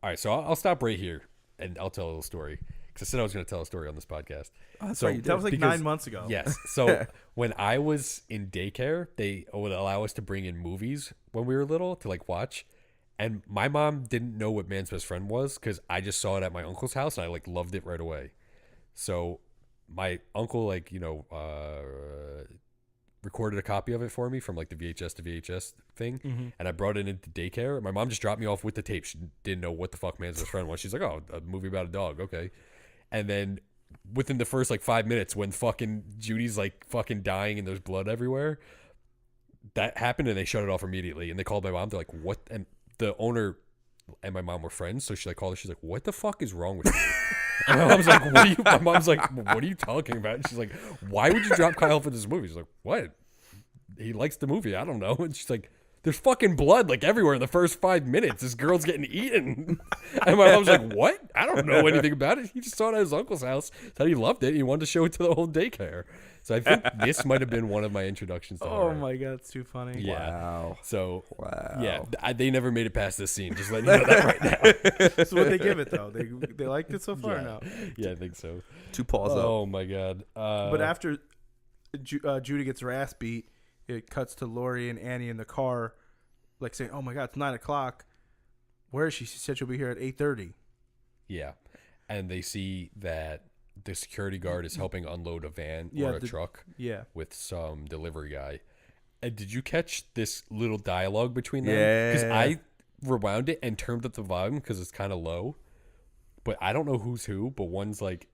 All right, so I'll stop right here and I'll tell a little story, because I said I was going to tell a story on this podcast. Oh, that's So- right, you That was did. like 9 months ago. Yes. So when I was in daycare, they would allow us to bring in movies when we were little to watch. And my mom didn't know what Man's Best Friend was, because I just saw it at my uncle's house and I loved it right away. So my uncle recorded a copy of it for me from the VHS to VHS thing, and I brought it into daycare. My mom just dropped me off with the tape. She didn't know what the fuck Man's Best Friend was. She's like, "Oh, a movie about a dog, okay." And then within the first like 5 minutes when fucking Judy's like fucking dying and there's blood everywhere. That happened and they shut it off immediately. And they called my mom. They're like, "What?" And the owner and my mom were friends, so she like called her. She's like, "What the fuck is wrong with you?" And my mom's like, "What are you?" My mom's like, "What are you talking about?" And she's like, "Why would you drop Kyle for this movie?" She's like, "What? He likes the movie. I don't know." And she's like, "There's fucking blood like everywhere in the first 5 minutes. This girl's getting eaten." And my mom's like, "What? I don't know anything about it. He just saw it at his uncle's house. Said he loved it. And he wanted to show it to the whole daycare." So I think this might have been one of my introductions to Oh horror. my god, it's too funny. Yeah. Wow. So Wow. yeah, they never made it past this scene. Just letting you know that right now. That's what they give it though. They liked it so far Yeah. now. Yeah, I think so. 2 paws up. Oh my god. But after Judy gets her ass beat, it cuts to Lori and Annie in the car, like saying, "Oh my god, it's 9:00. Where is she? She said she'll be here at 8:30." Yeah, and they see that the security guard is helping unload a van or a truck Yeah. with some delivery guy. And did you catch this little dialogue between them? Yeah. Because I rewound it and turned up the volume because it's kind of low. But I don't know who's who. But one's like,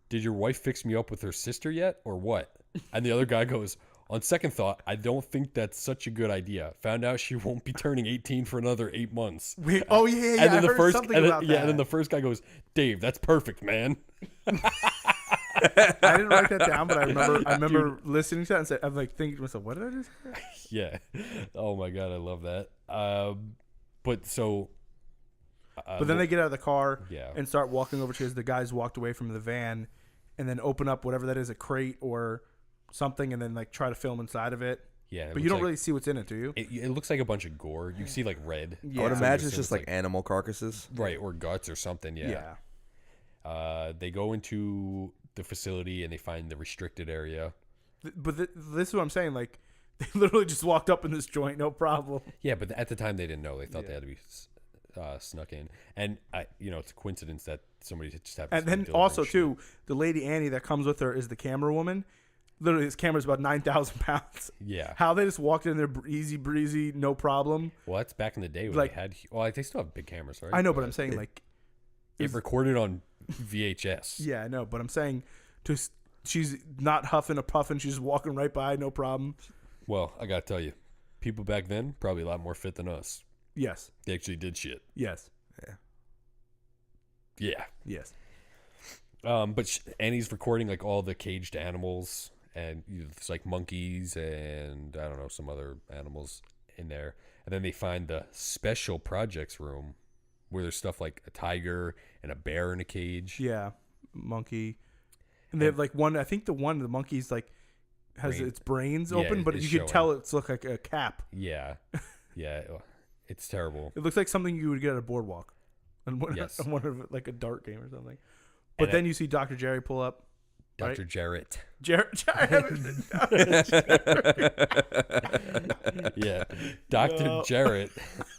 "Did your wife fix me up with her sister yet, or what?" And the other guy goes, "On second thought, I don't think that's such a good idea. Found out she won't be turning 18 for another 8 months." Wait, oh yeah, And I then the heard first, something and then, about yeah, that. and then the first guy goes, "Dave, that's perfect, man." I didn't write that down, but I remember listening to that and said, I'm like thinking to myself, "What did I just hear?" Yeah. Oh my god, I love that. But so. But then they get out of the car Yeah. and start walking over to as the guys walked away from the van, and then open up whatever that is, a crate or something, and then like try to film inside of it. Yeah, But you don't really see what's in it, do you? It looks like a bunch of gore. You see like red. Yeah. I would So imagine you it's assume just like animal carcasses. right, or guts or something. Yeah. They go into the facility and they find the restricted area. But this is what I'm saying. Like, they literally just walked up in this joint, no problem. Yeah, but at the time they didn't know. They thought Yeah. they had to be snuck in, and it's a coincidence that somebody just happens. And to be then delivering also shit. too, the lady Annie that comes with her is the camera woman. Literally, this camera's about 9,000 pounds. Yeah. How they just walked in there easy breezy, no problem. Well, that's back in the day when Like- they had. Well, they still have big cameras, right? I know, but I'm saying like, it recorded on VHS. yeah, I know, but I'm saying, she's not huffing or puffing. She's just walking right by, no problem. Well, I gotta tell you, people back then probably a lot more fit than us. Yes, They actually did shit. yes, Yeah. yes. But Annie's recording like all the caged animals, and there's like monkeys and I don't know, some other animals in there. And then they find the special projects room where there's stuff like a tiger and a bear in a cage. Yeah, monkey. And they have like one. I think the monkey's like has Brain. its brains Yeah, open, but it's you can showing. tell it's look like a cap. Yeah. Yeah. It's terrible. It looks like something you would get at a boardwalk, and one, Yes. on one of like a dart game or something. But And then you see Dr. Jerry pull up. Dr. Right? Jarrett. Yeah. Dr. No. Jarrett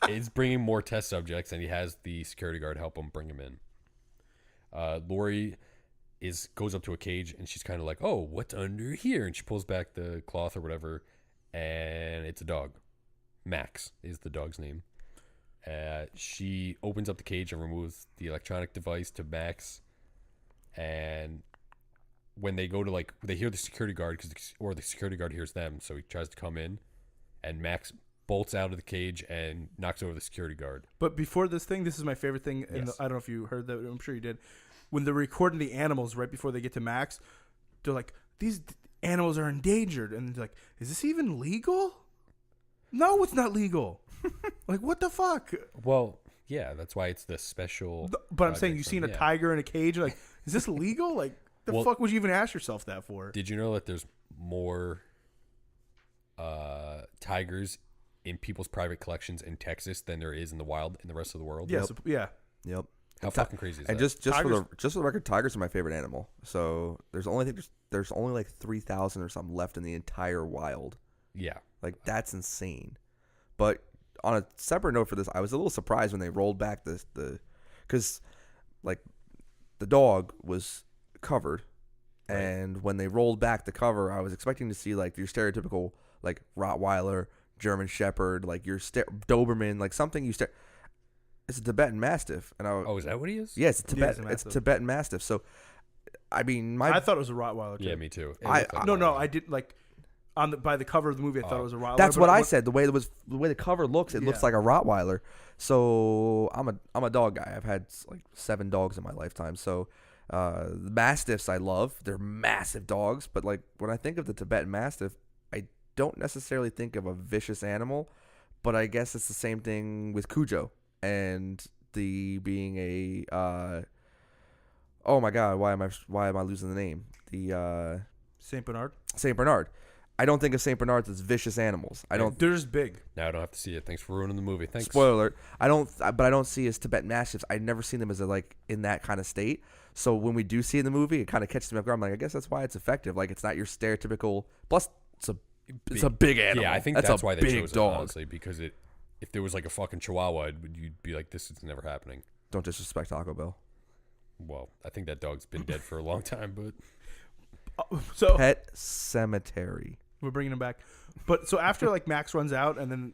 is bringing more test subjects, and he has the security guard help him bring him in. Lori goes up to a cage, and she's kind of like, "Oh, what's under here?" And she pulls back the cloth or whatever, and it's a dog. Max is the dog's name. She opens up the cage and removes the electronic device to Max, and when they go to they hear the security guard or the security guard hears them, so he tries to come in, and Max bolts out of the cage and knocks over the security guard. But before this thing, this is my favorite thing. Yes. I don't know if you heard that. I'm sure you did. When they're recording the animals right before they get to Max, they're like, "These animals are endangered," and they're like, "Is this even legal?" No, it's not legal. Like, what the fuck? Well, yeah, that's why it's the special. But I'm saying, project you've seen room, a yeah. tiger in a cage. Like, is this legal? Like, the Well- fuck would you even ask yourself that for? Did you know that there's more tigers in people's private collections in Texas than there is in the wild in the rest of the world? Yes, yeah. Yep. How fucking crazy is And that? just for Tigers- the record, tigers are my favorite animal. So there's only like 3,000 or something left in the entire wild. yeah. Like, that's insane. But on a separate note for this, I was a little surprised when they rolled back because like the dog was covered, Right. and when they rolled back the cover, I was expecting to see like your stereotypical like Rottweiler, German Shepherd, like your Doberman, like something it's a Tibetan Mastiff, and Oh, is that what he is? yeah, it's a Yeah, it's a Tibetan Mastiff. Tibetan Mastiff. So I mean, I thought it was a Rottweiler. Too. Yeah, me too. It I- looked like a No, Rottweiler. I did like by the cover of the movie. I thought it was a Rottweiler. that's but what I said. The way the cover looks, it looks Yeah. like a Rottweiler. So I'm a dog guy. I've had like 7 dogs in my lifetime. So the Mastiffs I love. They're massive dogs. But like when I think of the Tibetan Mastiff, I don't necessarily think of a vicious animal. But I guess it's the same thing with Cujo and the being a. Oh my God! Why am I losing the name? The Saint Bernard. Saint Bernard. I don't think of Saint Bernards as vicious animals. I don't. They're just big. Now I don't have to see it. Thanks for ruining the movie. Thanks. Spoiler alert. But I don't see as Tibetan Mastiffs. I've never seen them as like in that kind of state. So when we do see it in the movie, it kind of catches me off guard. I'm like, I guess that's why it's effective. Like it's not your stereotypical. Plus, it's a big animal. Yeah, I think that's that's a why they big chose dog. it, honestly, because if there was like a fucking Chihuahua, you'd be like, this is never happening. Don't disrespect Taco Bell. Well, I think that dog's been dead for a long time, but So Pet Cemetery. we're bringing him back. But so after like Max runs out and then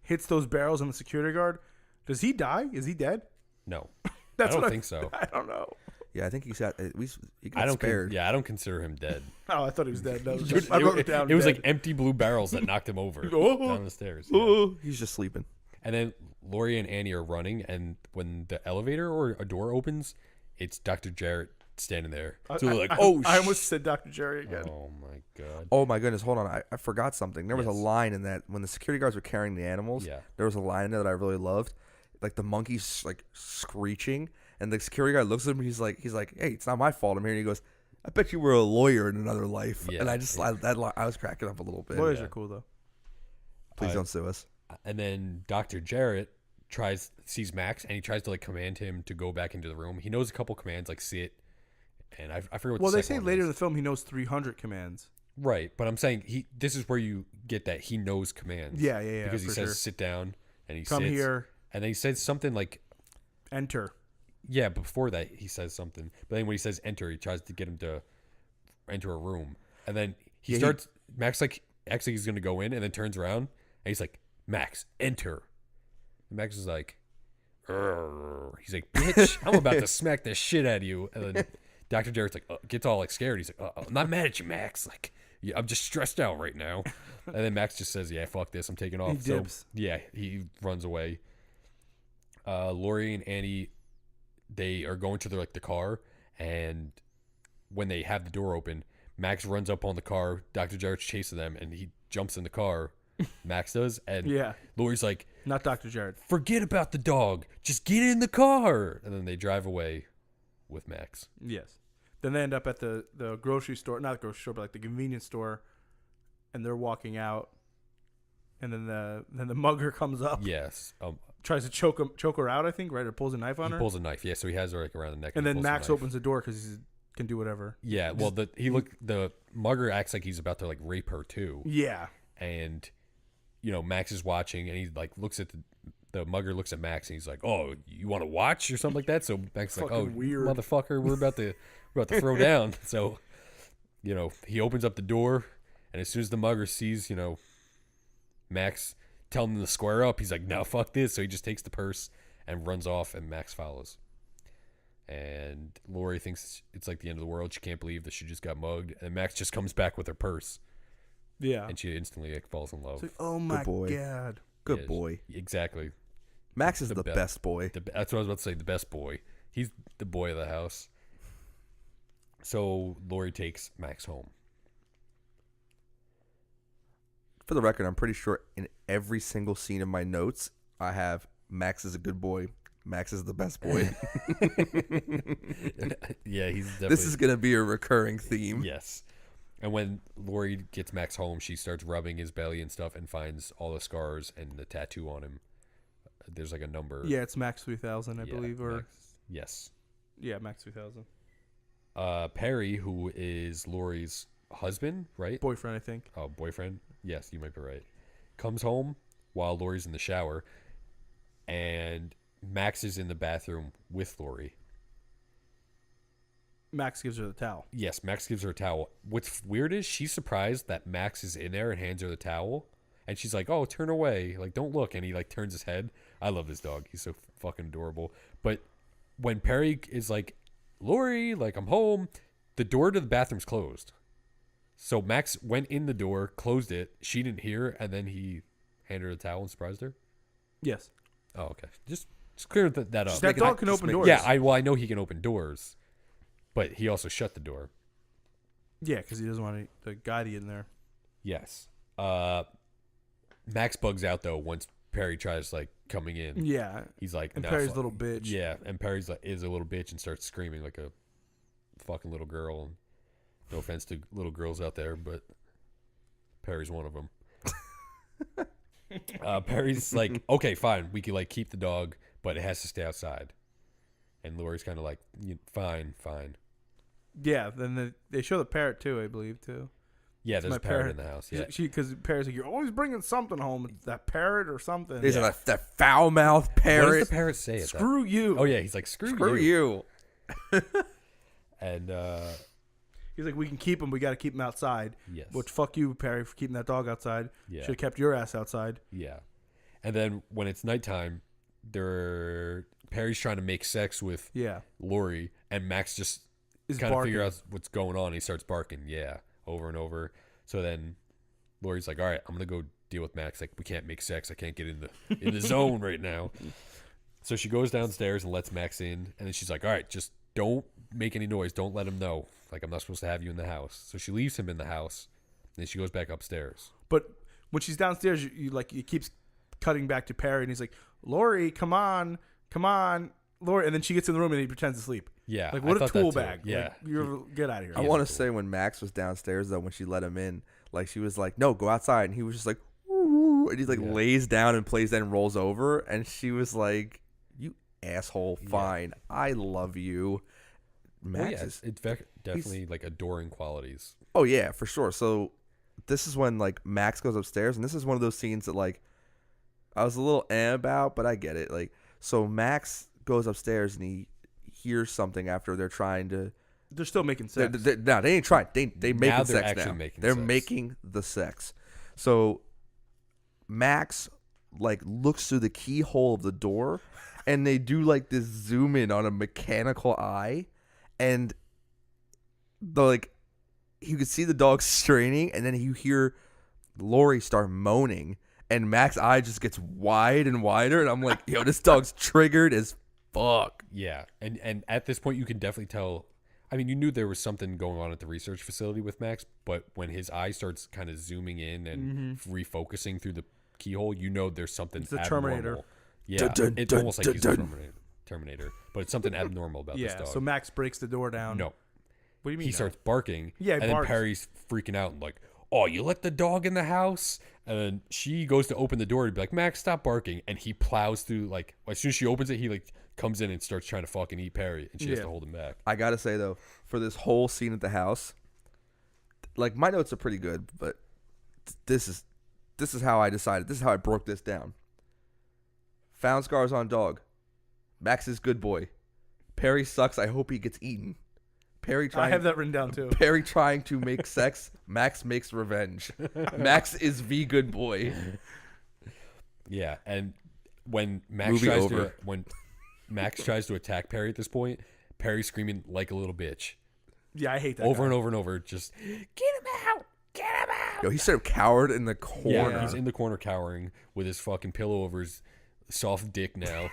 hits those barrels on the security guard, does he die? Is he dead? no. That's I don't what think so. I don't know. Yeah, I think he's got at least he got I don't. spared. I don't consider him dead. Oh, I thought he was dead. No, Dude, I wrote it down. it was dead. like empty blue barrels that knocked him over Oh. down the stairs. Yeah. Oh, he's just sleeping. And then Laurie and Annie are running, and when the elevator or a door opens, it's Dr. Jarrett standing there. So they're like, I almost said Dr. Jerry again. Oh my god. Oh my goodness, hold on. I forgot something. There was a Yes. line in that when the security guards were carrying the animals. Yeah. There was a line in there that I really loved. Like the monkey's like screeching, and the security guard looks at him. He's like, hey, it's not my fault. I'm here. And he goes, I bet you were a lawyer in another life. Yeah, And I just yeah. I was cracking up a little bit. Lawyers Yeah. are cool though. Please don't sue us. And then Dr. Jarrett sees Max, and he tries to like command him to go back into the room. He knows a couple commands like sit, and I forget what. Well, the they second say one later in is. the film he knows 300 commands. Right, but I'm saying this is where you get that he knows commands. Yeah, yeah, yeah, Because he for says sure. sit down, and he Come sits, here, and then he says something like, enter. yeah, before that he says something, but then when he says enter, he tries to get him to enter a room, and then he starts. Max like acts like he's gonna go in, and then turns around, and he's like, Max, enter. And Max is like, "Urgh." He's like, bitch, I'm about to smack the shit out of you, and then Dr. Jarrett's like, gets all like scared. He's like, I'm not mad at you, Max. Like, yeah, I'm just stressed out right now. And then Max just says, yeah, fuck this, I'm taking off. He dips. So yeah, he runs away. Laurie and Annie, they are going to the car, and when they have the door open, Max runs up on the car. Dr. Jarrett's chasing them, and he jumps in the car. Max does, and Yeah. Laurie's like, Not Dr. Jared. forget about the dog, just get in the car. And then they drive away with Max. Yes. Then they end up at the grocery store, not the grocery store, but like the convenience store, and they're walking out. And then the mugger comes up, Yes. tries to choke her out, I think, right? Or pulls a knife on He her. pulls a knife. Yeah, so he has her like around the neck. And he then pulls the Max knife. opens the door because he can do whatever. Yeah, well, the mugger acts like he's about to like rape her too, Yeah. and Max is watching, and he like looks at the mugger looks at Max, and he's like, "Oh, you want to watch or something like that?" So Max is like, "Oh, Fucking weird. motherfucker, we're about to throw down." So, he opens up the door, and as soon as the mugger sees, Max telling him to square up, he's like, "No, fuck this." So he just takes the purse and runs off, and Max follows. And Laurie thinks it's like the end of the world. She can't believe that she just got mugged, and Max just comes back with her purse, Yeah. and she instantly like falls in love. It's like, oh my boy. God. Good Yeah, boy. Exactly. Max is the the best. best boy. That's what I was about to say. The best boy. He's the boy of the house. So Laurie takes Max home. For the record, I'm pretty sure in every single scene of my notes, I have Max is a good boy. Max is the best boy. Yeah, he's definitely. This is gonna be a recurring theme. Yes. And when Laurie gets Max home, she starts rubbing his belly and stuff, and finds all the scars and the tattoo on him. There's like a number. Yeah, it's Max 3000, I Yeah, believe. Or Max. Yes. yeah, Max 3000. Perry, who is Laurie's husband, right? Boyfriend, I think. Oh, boyfriend? Yes, you might be right. Comes home while Laurie's in the shower, and Max is in the bathroom with Laurie. Max gives her the towel. Yes, Max gives her a towel. What's weird is she's surprised that Max is in there and hands her the towel. And she's like, oh, turn away. Like, don't look. And he, like, turns his head. I love this dog. He's so fucking adorable. But when Perry is like, Laurie, like, I'm home, the door to the bathroom's closed. So Max went in the door, closed it. She didn't hear, and then he handed her a towel and surprised her. Yes. Oh, okay. Just clear that up. That dog can open doors. Yeah, I know he can open doors, but he also shut the door. Yeah, because he doesn't want the guy to get in there. Yes. Max bugs out though once Perry tries like coming in. Yeah. He's like, And nah, Perry's a fuck. little bitch. Yeah, and Perry's like is a little bitch and starts screaming like a fucking little girl. No offense to little girls out there, but Perry's one of them. Perry's like, okay, fine, we can like keep the dog, but it has to stay outside. And Lori's kind of like, fine. Yeah. Then they show the parrot too, I believe too. Yeah, there's my a parrot parrot. in the house. Yeah, Because Perry's like, you're always bringing something home. It's that parrot or something. There's that foul mouth what does parrot. the parrot say? At Screw you. that? Oh yeah, he's like, screw you. And He's like, we can keep him. We got to keep him outside. yes, Which fuck you, Perry, for keeping that dog outside. yeah, Should have kept your ass outside. yeah. And then when it's nighttime, Perry's trying to make sex with Yeah. Lori, and Max just Is kind of barking. figure out what's going on. He starts barking, yeah, over and over. So then Lori's like, all right, I'm gonna go deal with Max. Like, we can't make sex. I can't get in the zone right now. So she goes downstairs and lets Max in, and then she's like, all right, just don't make any noise. Don't let him know. Like, I'm not supposed to have you in the house. So she leaves him in the house, and then she goes back upstairs. But when she's downstairs, it keeps cutting back to Perry, and he's like, Lori, come on, Lori. And then she gets in the room, and he pretends to sleep. Yeah, Like, I what a thought that tool too. bag. Yeah, Like, get out of here. I Yeah, want that's to cool. say when Max was downstairs though, when she let him in, like she was like, "No, go outside," and he was just like, "Ooh," and he like Yeah. lays down and plays that and rolls over, and she was like, "You asshole, fine, I love you." Well, Max yeah, is, it's definitely like adoring qualities. oh yeah, for sure. So this is when like Max goes upstairs, and this is one of those scenes that like I was a little about, but I get it. Like, so Max goes upstairs and he hears something after they're trying to. They're still making sex. No, they ain't trying. They Now making they're sex actually now. making They're sex. making the sex. So Max like looks through the keyhole of the door, and they do like this zoom in on a mechanical eye, and you could see the dog straining, and then you hear Lori start moaning, and Max's eye just gets wide and wider, and I'm like, yo, this dog's triggered as fuck. Yeah, and at this point you can definitely tell. I mean, you knew there was something going on at the research facility with Max, but when his eye starts kind of zooming in and refocusing through the keyhole, you know there's something It's the abnormal. Terminator. Yeah, Dun, dun, it's dun, almost like dun, he's dun. a Terminator, but it's something abnormal about this Yeah. dog. So Max breaks the door down. No, What do you mean? he no? starts barking. Yeah, he and barks. then Perry's freaking out and like, "Oh, you let the dog in the house?" And then she goes to open the door to be like, "Max, stop barking!" And he plows through. Like, as soon as she opens it, he like comes in and starts trying to fucking eat Perry, and she has Yeah. to hold him back. I gotta say though, for this whole scene at the house, like my notes are pretty good, but this is how I decided. This is how I broke this down. Found scars on dog. Max is good boy. Perry sucks. I hope he gets eaten. Perry I trying. have that written down too. Perry trying to make sex. Max makes revenge. Max is the good boy. Yeah, and when Max Movie tries over. to attack Perry at this point, Perry's screaming like a little bitch Yeah, I hate that. over guy. and over and over. Just get him out, get him out. Yo, he's sort of cowered in the Yeah, corner. he's in the corner cowering with his fucking pillow over his soft dick now.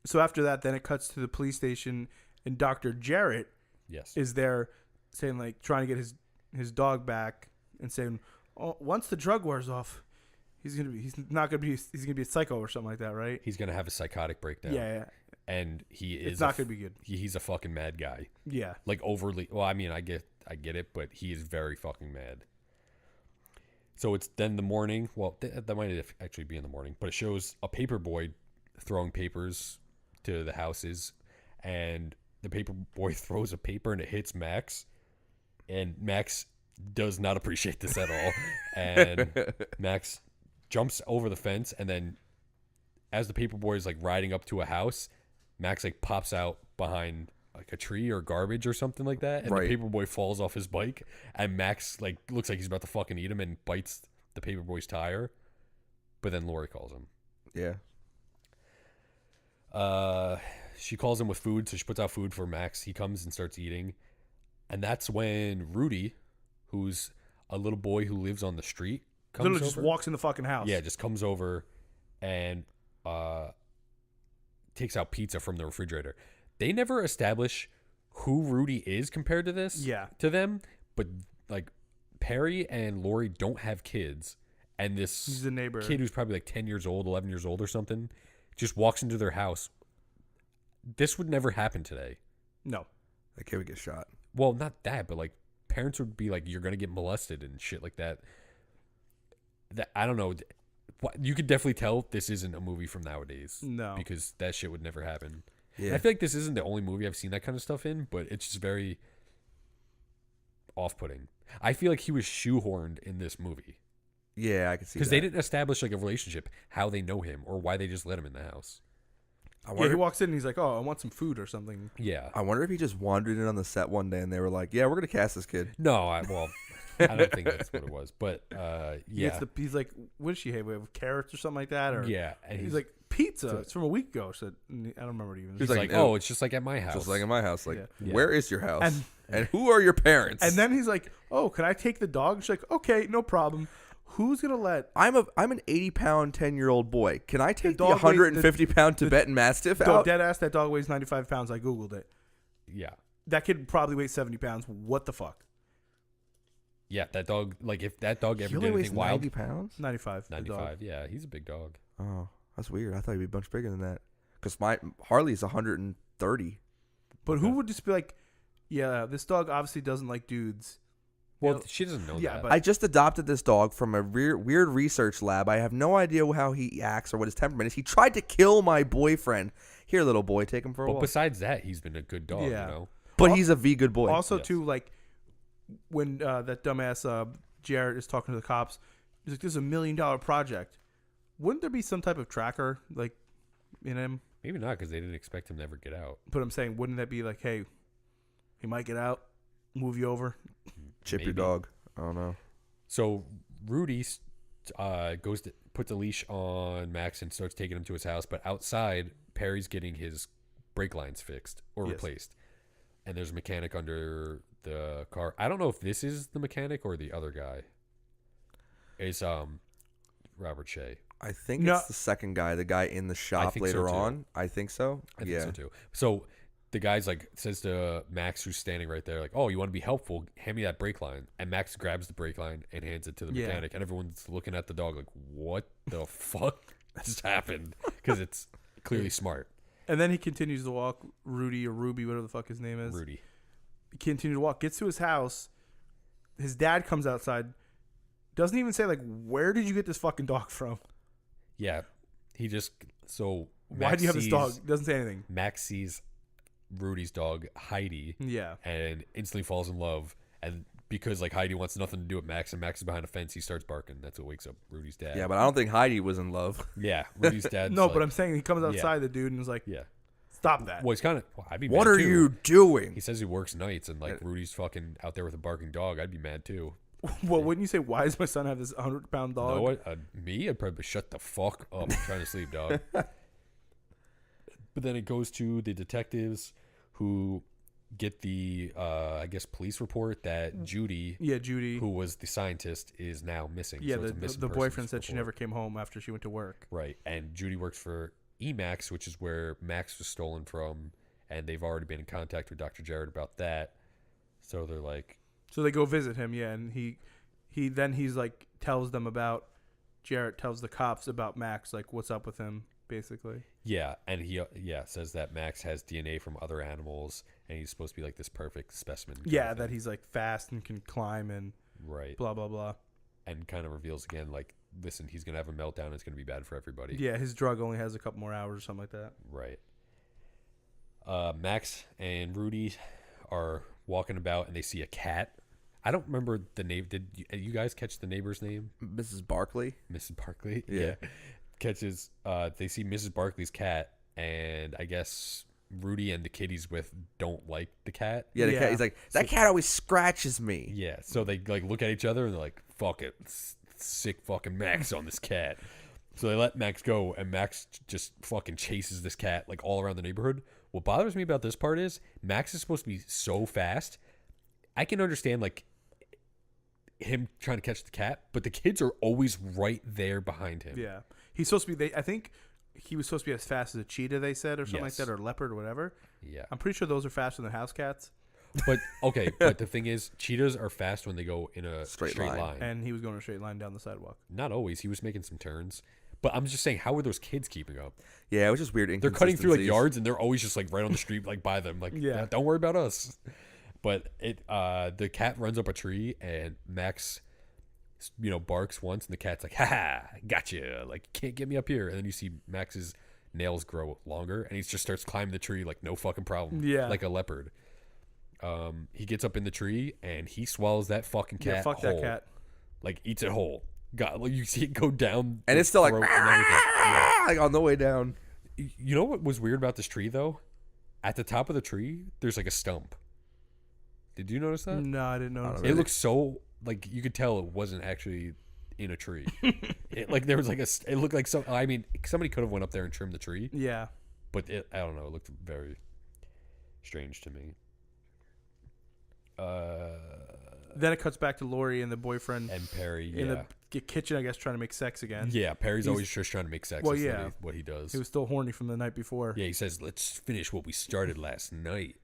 So after that, then it cuts to the police station, and Dr. Jarrett Yes. is there saying, like, trying to get his dog back and saying, oh, once the drug wears off, he's gonna be a psycho or something like that, right? He's gonna have a psychotic breakdown. Yeah. And he is It's not gonna be good. He's a fucking mad guy. Yeah. Like overly well, I mean I get it, but he is very fucking mad. So it's then the morning. Well, that might actually be in the morning, but it shows a paper boy throwing papers to the houses, and the paper boy throws a paper and it hits Max, and Max does not appreciate this at all. And Max jumps over the fence, and then as the paper boy is like riding up to a house, Max like pops out behind like a tree or garbage or something like that, and Right. the paperboy falls off his bike, and Max like looks like he's about to fucking eat him and bites the paperboy's tire, but then Lori calls him. Yeah. she calls him with food, so she puts out food for Max. He comes and starts eating. And that's when Rudy, who's a little boy who lives on the street, comes Literally over. just walks in the fucking house. Yeah, just comes over and takes out pizza from the refrigerator. They never establish who Rudy is compared to this. Yeah. To them, but like Perry and Lori don't have kids, and this He's the neighbor. kid who's probably like 10 years old, 11 years old or something, just walks into their house. This would never happen today. No. That kid would get shot. Well, not that, but like parents would be like, "You're gonna get molested" and shit like that. That I don't know. You could definitely tell this isn't a movie from nowadays. No. Because that shit would never happen. And Yeah. I feel like this isn't the only movie I've seen that kind of stuff in, but it's just very off-putting. I feel like he was shoehorned in this movie Yeah, I can see that. because they didn't establish like a relationship, how they know him, or why they just let him in the house. I Yeah, wonder, he walks in and he's like, "Oh, I want some food or something." Yeah. I wonder if he just wandered in on the set one day and they were like, "Yeah, we're gonna cast this kid." No, I don't think that's what it was, but He yeah, gets he's like, "What does she have? We have carrots or something like that?" Or yeah, and he's like, "Pizza. It's from a week ago." So I don't remember it even. he's like, like, "No." oh, it's just like at my house. Just like in my house. Like, Yeah. where is your house? And- And who are your parents? And then he's like, "Oh, can I take the dog?" She's like, "Okay, no problem." Who's gonna let I'm an 80-pound 10-year-old boy. Can I take the dog weighs- 150-pound Tibetan Mastiff out? dead ass? That dog weighs 95 pounds. I googled it. Yeah, That kid probably weighs 70 pounds. What the fuck? yeah, that dog. Like if that dog He ever only did weighs anything wild, 90 pounds. 95. the dog. 95. Yeah, he's a big dog. Oh, that's weird. I thought he'd be much bigger than that. Because my Harley's 130. But who would just be like, "Yeah, this dog obviously doesn't like dudes." Well, You know, she doesn't know yeah, that. but- I just adopted this dog from a weird research lab. I have no idea how he acts or what his temperament is. He tried to kill my boyfriend. Here, little boy, take him for a But walk. besides that, he's been a good dog. Yeah. You know. But he's a good boy. Also, Yes. too, like when that dumbass Jared is talking to the cops, he's like, "This is $1 million project." Wouldn't there be some type of tracker like in him? Maybe not because they didn't expect him to ever get out. But I'm saying, wouldn't that be like, "Hey, he might get out, move you over"? Chip your Maybe. dog. I don't know. So Rudy goes to put the leash on Max and starts taking him to his house. But outside, Perry's getting his brake lines fixed or Yes. replaced, and there's a mechanic under the car. I don't know if this is the mechanic or the other guy. It's Robert Shea. I think No. it's the second guy, the guy in the shop think so, later too. on. I think so. I think yeah. so too. So the guy's like says to Max, who's standing right there, like, "Oh, you want to be helpful? Hand me that brake line." And Max grabs the brake line and hands it to the Yeah. mechanic, and everyone's looking at the dog like, "What the fuck just happened?" Because it's clearly smart. And then he continues to walk. Rudy or Ruby, whatever the fuck his name is. Rudy. He continues to walk. Gets to his house. His dad comes outside. Doesn't even say like, "Where did you get this fucking dog from? Yeah, he just so. Why Max do you have this sees- dog?" Doesn't say anything. Max sees Rudy's dog Heidi Yeah. and instantly falls in love, and because like Heidi wants nothing to do with Max, and Max is behind a fence, he starts barking. That's what wakes up Rudy's dad. Yeah, but I don't think Heidi was in love. yeah, Rudy's dad. No, but I'm saying he comes outside the dude and is like, yeah. "Stop that." Well, he's kind of. Well, I'd be. What mad are too. you doing? He says he works nights, and like Rudy's fucking out there with a barking dog. I'd be mad too. Well, wouldn't you say, "Why does my son have this 100-pound You dog?" know what? Me, I'd probably shut the fuck up. I'm trying to sleep, dog. But then it goes to the detectives who get the, I guess, police report that Judy, Yeah, Judy. who was the scientist, is now missing. Yeah, So it's a missing the persons boyfriend said she report. never came home after she went to work. Right, and Judy works for Emax, which is where Max was stolen from, and they've already been in contact with Dr. Jared about that. So they're like, So they go visit him, yeah, and he's like tells them about Jarrett tells the cops about Max, like what's up with him, basically. yeah, and he says that Max has DNA from other animals, and he's supposed to be like this perfect specimen. kind Yeah, of that thing. he's like fast and can climb and right, blah blah blah. and kind of reveals again like, listen, he's gonna have a meltdown. It's gonna be bad for everybody. Yeah, his drug only has a couple more hours or something like that. Right. Max and Rudy are walking about, and they see a cat. I don't remember the name. Did you guys catch the neighbor's name? Mrs. Barkley. Mrs. Barkley. Yeah. Catches. They see Mrs. Barkley's cat, and I guess Rudy and the kid he's with don't like the cat. Yeah, the Yeah. cat. He's like, that cat always scratches me. Yeah. So they like look at each other and they're like, "Fuck it, sick fucking Max on this cat." So they let Max go, and Max just fucking chases this cat like all around the neighborhood. What bothers me about this part is Max is supposed to be so fast. I can understand like him trying to catch the cat, but the kids are always right there behind him. Yeah, he's supposed to be. I think he was supposed to be as fast as a cheetah. They said, or something like Yes. that, or a leopard, or whatever. Yeah. I'm pretty sure those are faster than house cats. But okay, but the thing is, cheetahs are fast when they go in a Straight straight line. line. And he was going a straight line down the sidewalk. Not always. He was making some turns. But I'm just saying, how are those kids keeping up? Yeah, it was just weird. They're cutting through like inconsistencies. yards, and they're always just like right on the street, like by them. Like, Yeah. don't worry about us. But the cat runs up a tree, and Max, barks once, and the cat's like, "Ha ha, gotcha!" Like, you can't get me up here. And then you see Max's nails grow longer, and he just starts climbing the tree like no fucking problem. Yeah. like a leopard. He gets up in the tree, and he swallows that fucking cat. Yeah, fuck whole. that cat. Like, eats it whole. God, like, you see it go down, And the it's still like, throat and everything. Yeah. like on the way down. You know what was weird about this tree though? At the top of the tree, there's like a stump. Did you notice that? No, I didn't notice. know. It looks so like you could tell it wasn't actually in a tree. Like there was like it looked like somebody could have went up there and trimmed the tree, Yeah. but I don't know. It looked very strange to me. Then it cuts back to Lori and the boyfriend And Perry, in yeah, the kitchen, I guess, trying to make sex again. yeah. Perry's He's- always just trying to make sex. Well, That's yeah. what he does. He was still horny from the night before. Yeah, he says, "Let's finish what we started last night."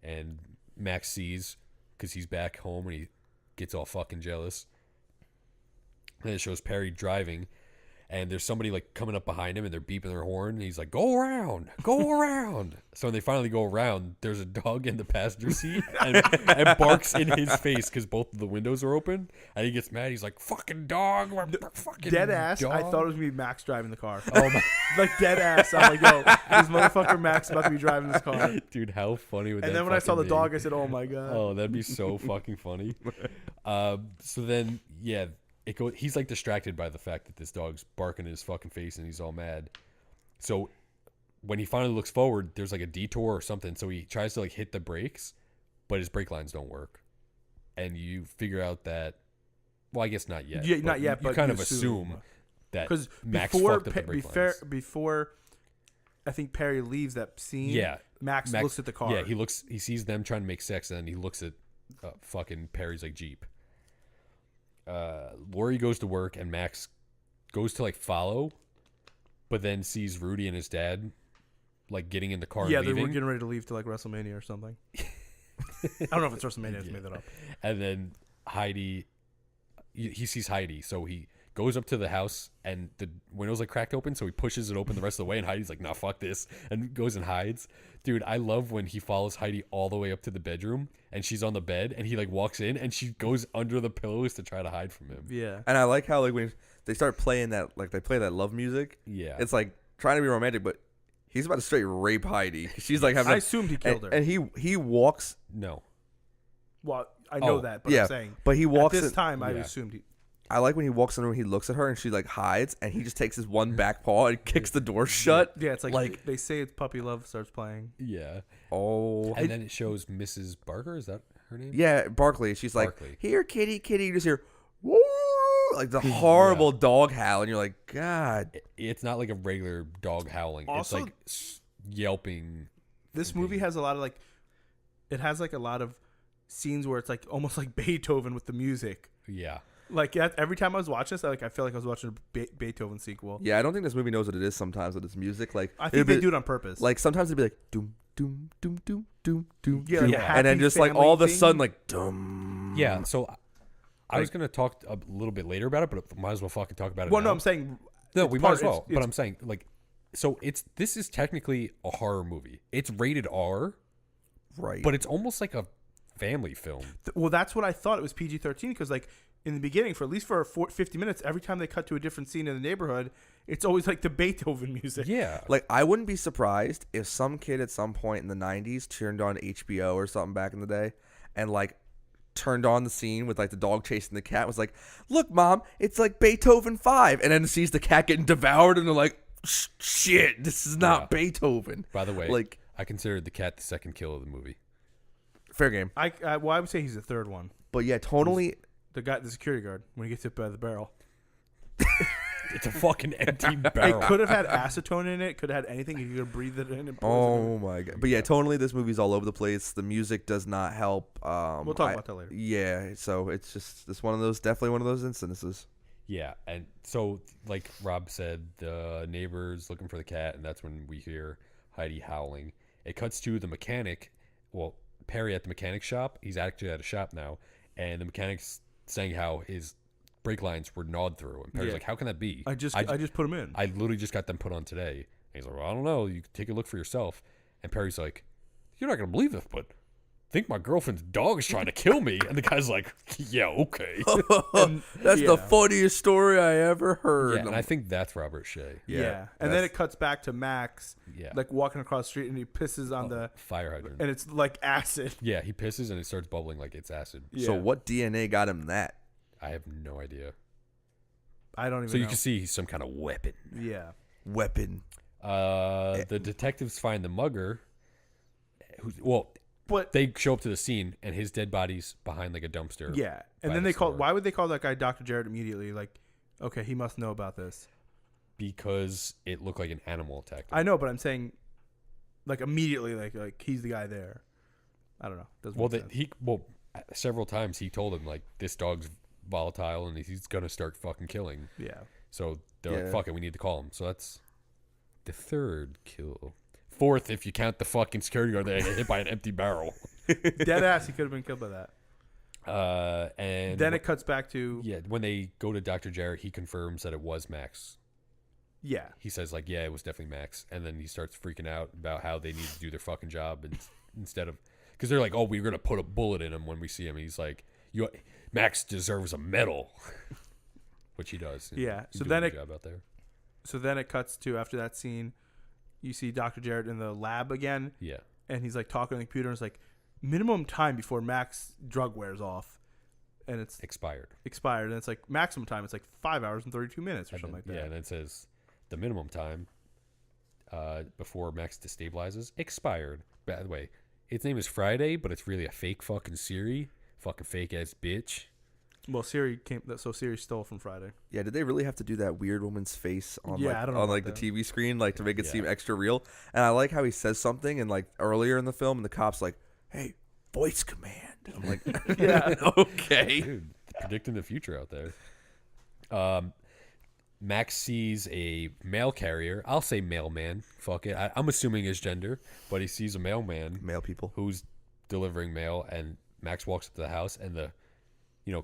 And Max sees because he's back home and he gets all fucking jealous. And it shows Perry driving, and there's somebody like coming up behind him, and they're beeping their horn. And he's like, "Go around, go around." So when they finally go around, there's a dog in the passenger seat and barks in his face because both of the windows are open. And he gets mad. He's like, "Fucking dog, fucking Dead ass. dog." I thought it was gonna be Max driving the car. Oh my Like dead ass. I'm like, yo, this motherfucker Max about to be driving this car. dude, how funny would that? And then when I saw the fucking be? dog, I said, oh my god. Oh, that'd be so fucking funny. So then, yeah, he's like distracted by the fact that this dog's barking in his fucking face and he's all mad. So when he finally looks forward, there's like a detour or something. So he tries to like hit the brakes, but his brake lines don't work. And you figure out that, well, I guess not yet. Yeah, not yet, You but kind you of assume. assume that Because Max before, fucked up the brake lines. before I think Perry leaves that scene, Yeah. Max looks at the car. Yeah, he sees them trying to make sex, and then he looks at fucking Perry's like Jeep. Lori goes to work, and Max goes to like follow, but then sees Rudy and his dad like getting in the car. Yeah, and they leaving. were getting ready to leave to like WrestleMania or something. I don't know if it's WrestleMania. I just made that up. And then Heidi, he sees Heidi, so he goes up to the house, and the window's like cracked open, so he pushes it open the rest of the way, and Heidi's like, "Nah, fuck this," and goes and hides. Dude, I love when he follows Heidi all the way up to the bedroom, and she's on the bed, and he like walks in, and she goes under the pillows to try to hide from him. Yeah. And I like how like when they start playing that, like they play that love music. Yeah, It's like trying to be romantic, but he's about to straight rape Heidi. She's like having. I assumed he killed her. And he walks. no. Well, I know Oh, that, but yeah, I'm saying but he walks at this in- time, I Yeah. assumed he. I like when he walks in the room. He looks at her and she like hides, and he just takes his one back paw and kicks the door shut. Yeah, it's like they say it's puppy love starts playing. Yeah, Oh, and then it shows Mrs. Barker. Is that her name? yeah, Barkley. She's like, Barkley. "Here, kitty, kitty." You just hear, "Woo!" like the horrible dog howl, and you're like, "God." It's not like a regular dog howling. Also- it's like yelping. This movie has a lot of like, it has like a lot of scenes where it's like almost like Beethoven with the music. Yeah. Like every time I was watching this, I feel like I was watching a Beethoven sequel. Yeah, I don't think this movie knows what it is sometimes with its music. Like I it'd think they be- do it on purpose. Like sometimes it'd be like doom doom doom doom doom doom, Yeah, doom, like a and then happy just like family all of a thing. sudden like dum. Yeah. So I was gonna talk a little bit later about it, but might as well fucking talk about it. well, now. no, I'm saying No, it's we part- might as well. it's- But I'm saying, like, so this is technically a horror movie. It's rated R, Right. but it's almost like a family film. well, that's what I thought. It was PG-13 because like in the beginning, for at least for 50 minutes, every time they cut to a different scene in the neighborhood, it's always like the Beethoven music. Yeah. Like I wouldn't be surprised if some kid at some point in the 90s turned on HBO or something back in the day and like turned on the scene with like the dog chasing the cat, was like, "Look, Mom, it's like Beethoven 5." And then sees the cat getting devoured and they're like, "Shit, this is not Yeah. Beethoven." By the way, like I considered the cat the second kill of the movie. fair game. I would say he's the third one. But yeah, totally The security guard, when he gets hit by the barrel. It's a fucking empty It barrel. could have had acetone in it. Could have had anything. You could have breathed it in. And Oh my god! But yeah, tonally, this movie's all over the place. The music does not help. We'll talk about that later. Yeah, so it's one of those, definitely one of those instances. Yeah, and so like Rob said, the neighbor's looking for the cat, and that's when we hear Heidi howling. It cuts to the mechanic. Well, Perry at the mechanic shop. He's actually at a shop now, and the mechanic's saying how his brake lines were gnawed through, and Perry's Yeah. like, "How can that be? I just put them in. I literally just got them put on today." And he's like, "Well, I don't know. You can take a look for yourself." And Perry's like, "You're not gonna believe this, but I think my girlfriend's dog is trying to kill me." And the guy's like, "Yeah, okay." That's the yeah. funniest story I ever heard. Yeah, and I think that's Robert Shea. Yeah. And then it cuts back to Max, Yeah. like walking across the street, and he pisses on the, Fire hydrant. and it's like acid. Yeah, he pisses and it starts bubbling like it's acid. Yeah. So what DNA got him that? I have no idea. I don't even So you know. can see he's some kind of weapon. Yeah. Weapon. The detectives find the mugger. Well, But they show up to the scene and his dead body's behind like a dumpster. yeah. And by then the they call. store. Why would they call that guy Dr. Jared immediately? Like, okay, he must know about this. Because it looked like an animal attacked him. I know, but I'm saying, like immediately, like he's the guy there. I don't know. Doesn't Well, make sense. several times he told him like this dog's volatile and he's gonna start fucking killing. Yeah. So they're Yeah. like, "Fuck it, we need to call him." So that's the third kill. Fourth, if you count the fucking security guard that got hit by an empty barrel. Dead ass. He could have been killed by that. And Then it cuts back to yeah, when they go to Dr. Jarrett, he confirms that it was Max. yeah. He says like, "Yeah, it was definitely Max," and then he starts freaking out about how they need to do their fucking job and instead of because they're like, "Oh, we're gonna put a bullet in him when we see him." And he's like, Max deserves a medal," which he does. Yeah, He's so doing then a it- good job out there. So then it cuts to after that scene, you see Dr. Jared in the lab again, Yeah, and he's like talking on the computer. And it's like minimum time before max drug wears off, and it's expired. expired. And it's like maximum time. It's like 5 hours and 32 minutes or And something then- like Yeah, that. and it says the minimum time before Max destabilizes expired. By the way, its name is Friday, but it's really a fake fucking Siri, fucking fake ass bitch. Well, Siri came. So Siri stole from Friday. Yeah, did they really have to do that weird woman's face on Yeah, like, I don't know on about like the that. TV screen, like to make it Yeah. seem extra real? And I like how he says something, and like earlier in the film, and the cop's like, "Hey, voice command." I'm like, Yeah. okay. Dude, predicting the future out there. Max sees a mail carrier. I'll say mailman. Fuck it. I'm assuming his gender, but he sees a mailman Male people. who's delivering mail, and Max walks up to the house, and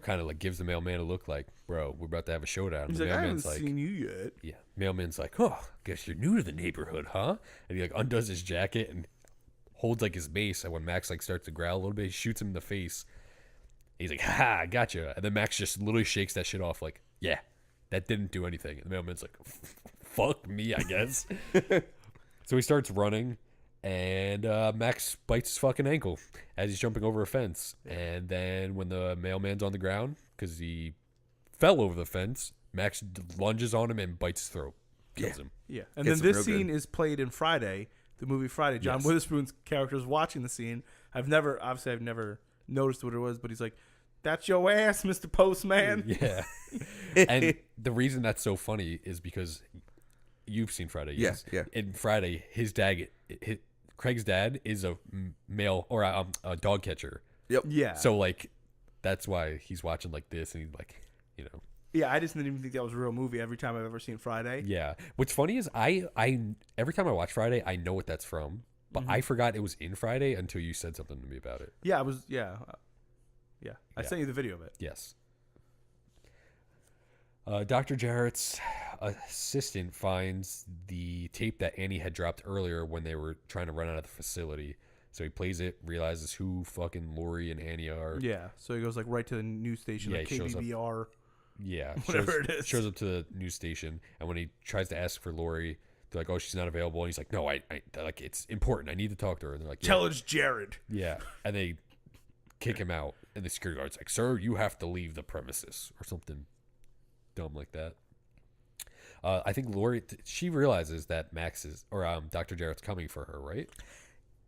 kind of like gives the mailman a look like, "Bro, we're about to have a showdown." He's the like, I haven't mailman's like, seen you yet. yeah. Mailman's like, "Oh, guess you're new to the neighborhood, huh?" And he like undoes his jacket and holds like his mace, and when Max like starts to growl a little bit, he shoots him in the face. He's like, "Ha, I gotcha." And then Max just literally shakes that shit off like, "Yeah, that didn't do anything." And the mailman's like, "Fuck me, I guess." So he starts running, and Max bites his fucking ankle as he's jumping over a fence. And then when the mailman's on the ground, because he fell over the fence, Max lunges on him and bites his throat. Kills him. Yeah, and Hits then him this real scene good. is played in Friday, the movie Friday. John Yes. Witherspoon's character is watching the scene. I've never noticed what it was, but he's like, "That's your ass, Mr. Postman." Yeah. And the reason that's so funny is because you've seen Friday. Yeah, Yes. yeah. In Friday, Craig's dad is a male or a dog catcher. Yep. Yeah. So like, that's why he's watching like this, and he's like, yeah, I just didn't even think that was a real movie. Every time I've ever seen Friday, yeah. What's funny is I every time I watch Friday, I know what that's from, but I forgot it was in Friday until you said something to me about it. yeah, I was, yeah. I Yeah. sent you the video of it. Yes. Dr. Jarrett's assistant finds the tape that Annie had dropped earlier when they were trying to run out of the facility. So he plays it, realizes who fucking Lori and Annie are. Yeah, so he goes like right to the news station, Yeah, like he shows up. KBBR. Yeah. Whatever it is. Shows up to the news station, and when he tries to ask for Lori, they're like, "Oh, she's not available." And he's like, "No, I like it's important. I need to talk to her." And they're like, Tell it's Jared. Yeah. And they kick him out, and the security guard's like, "Sir, you have to leave the premises," or something dumb like that. I think Lori, she realizes that Max is, or Dr. Jarrett's coming for her, right?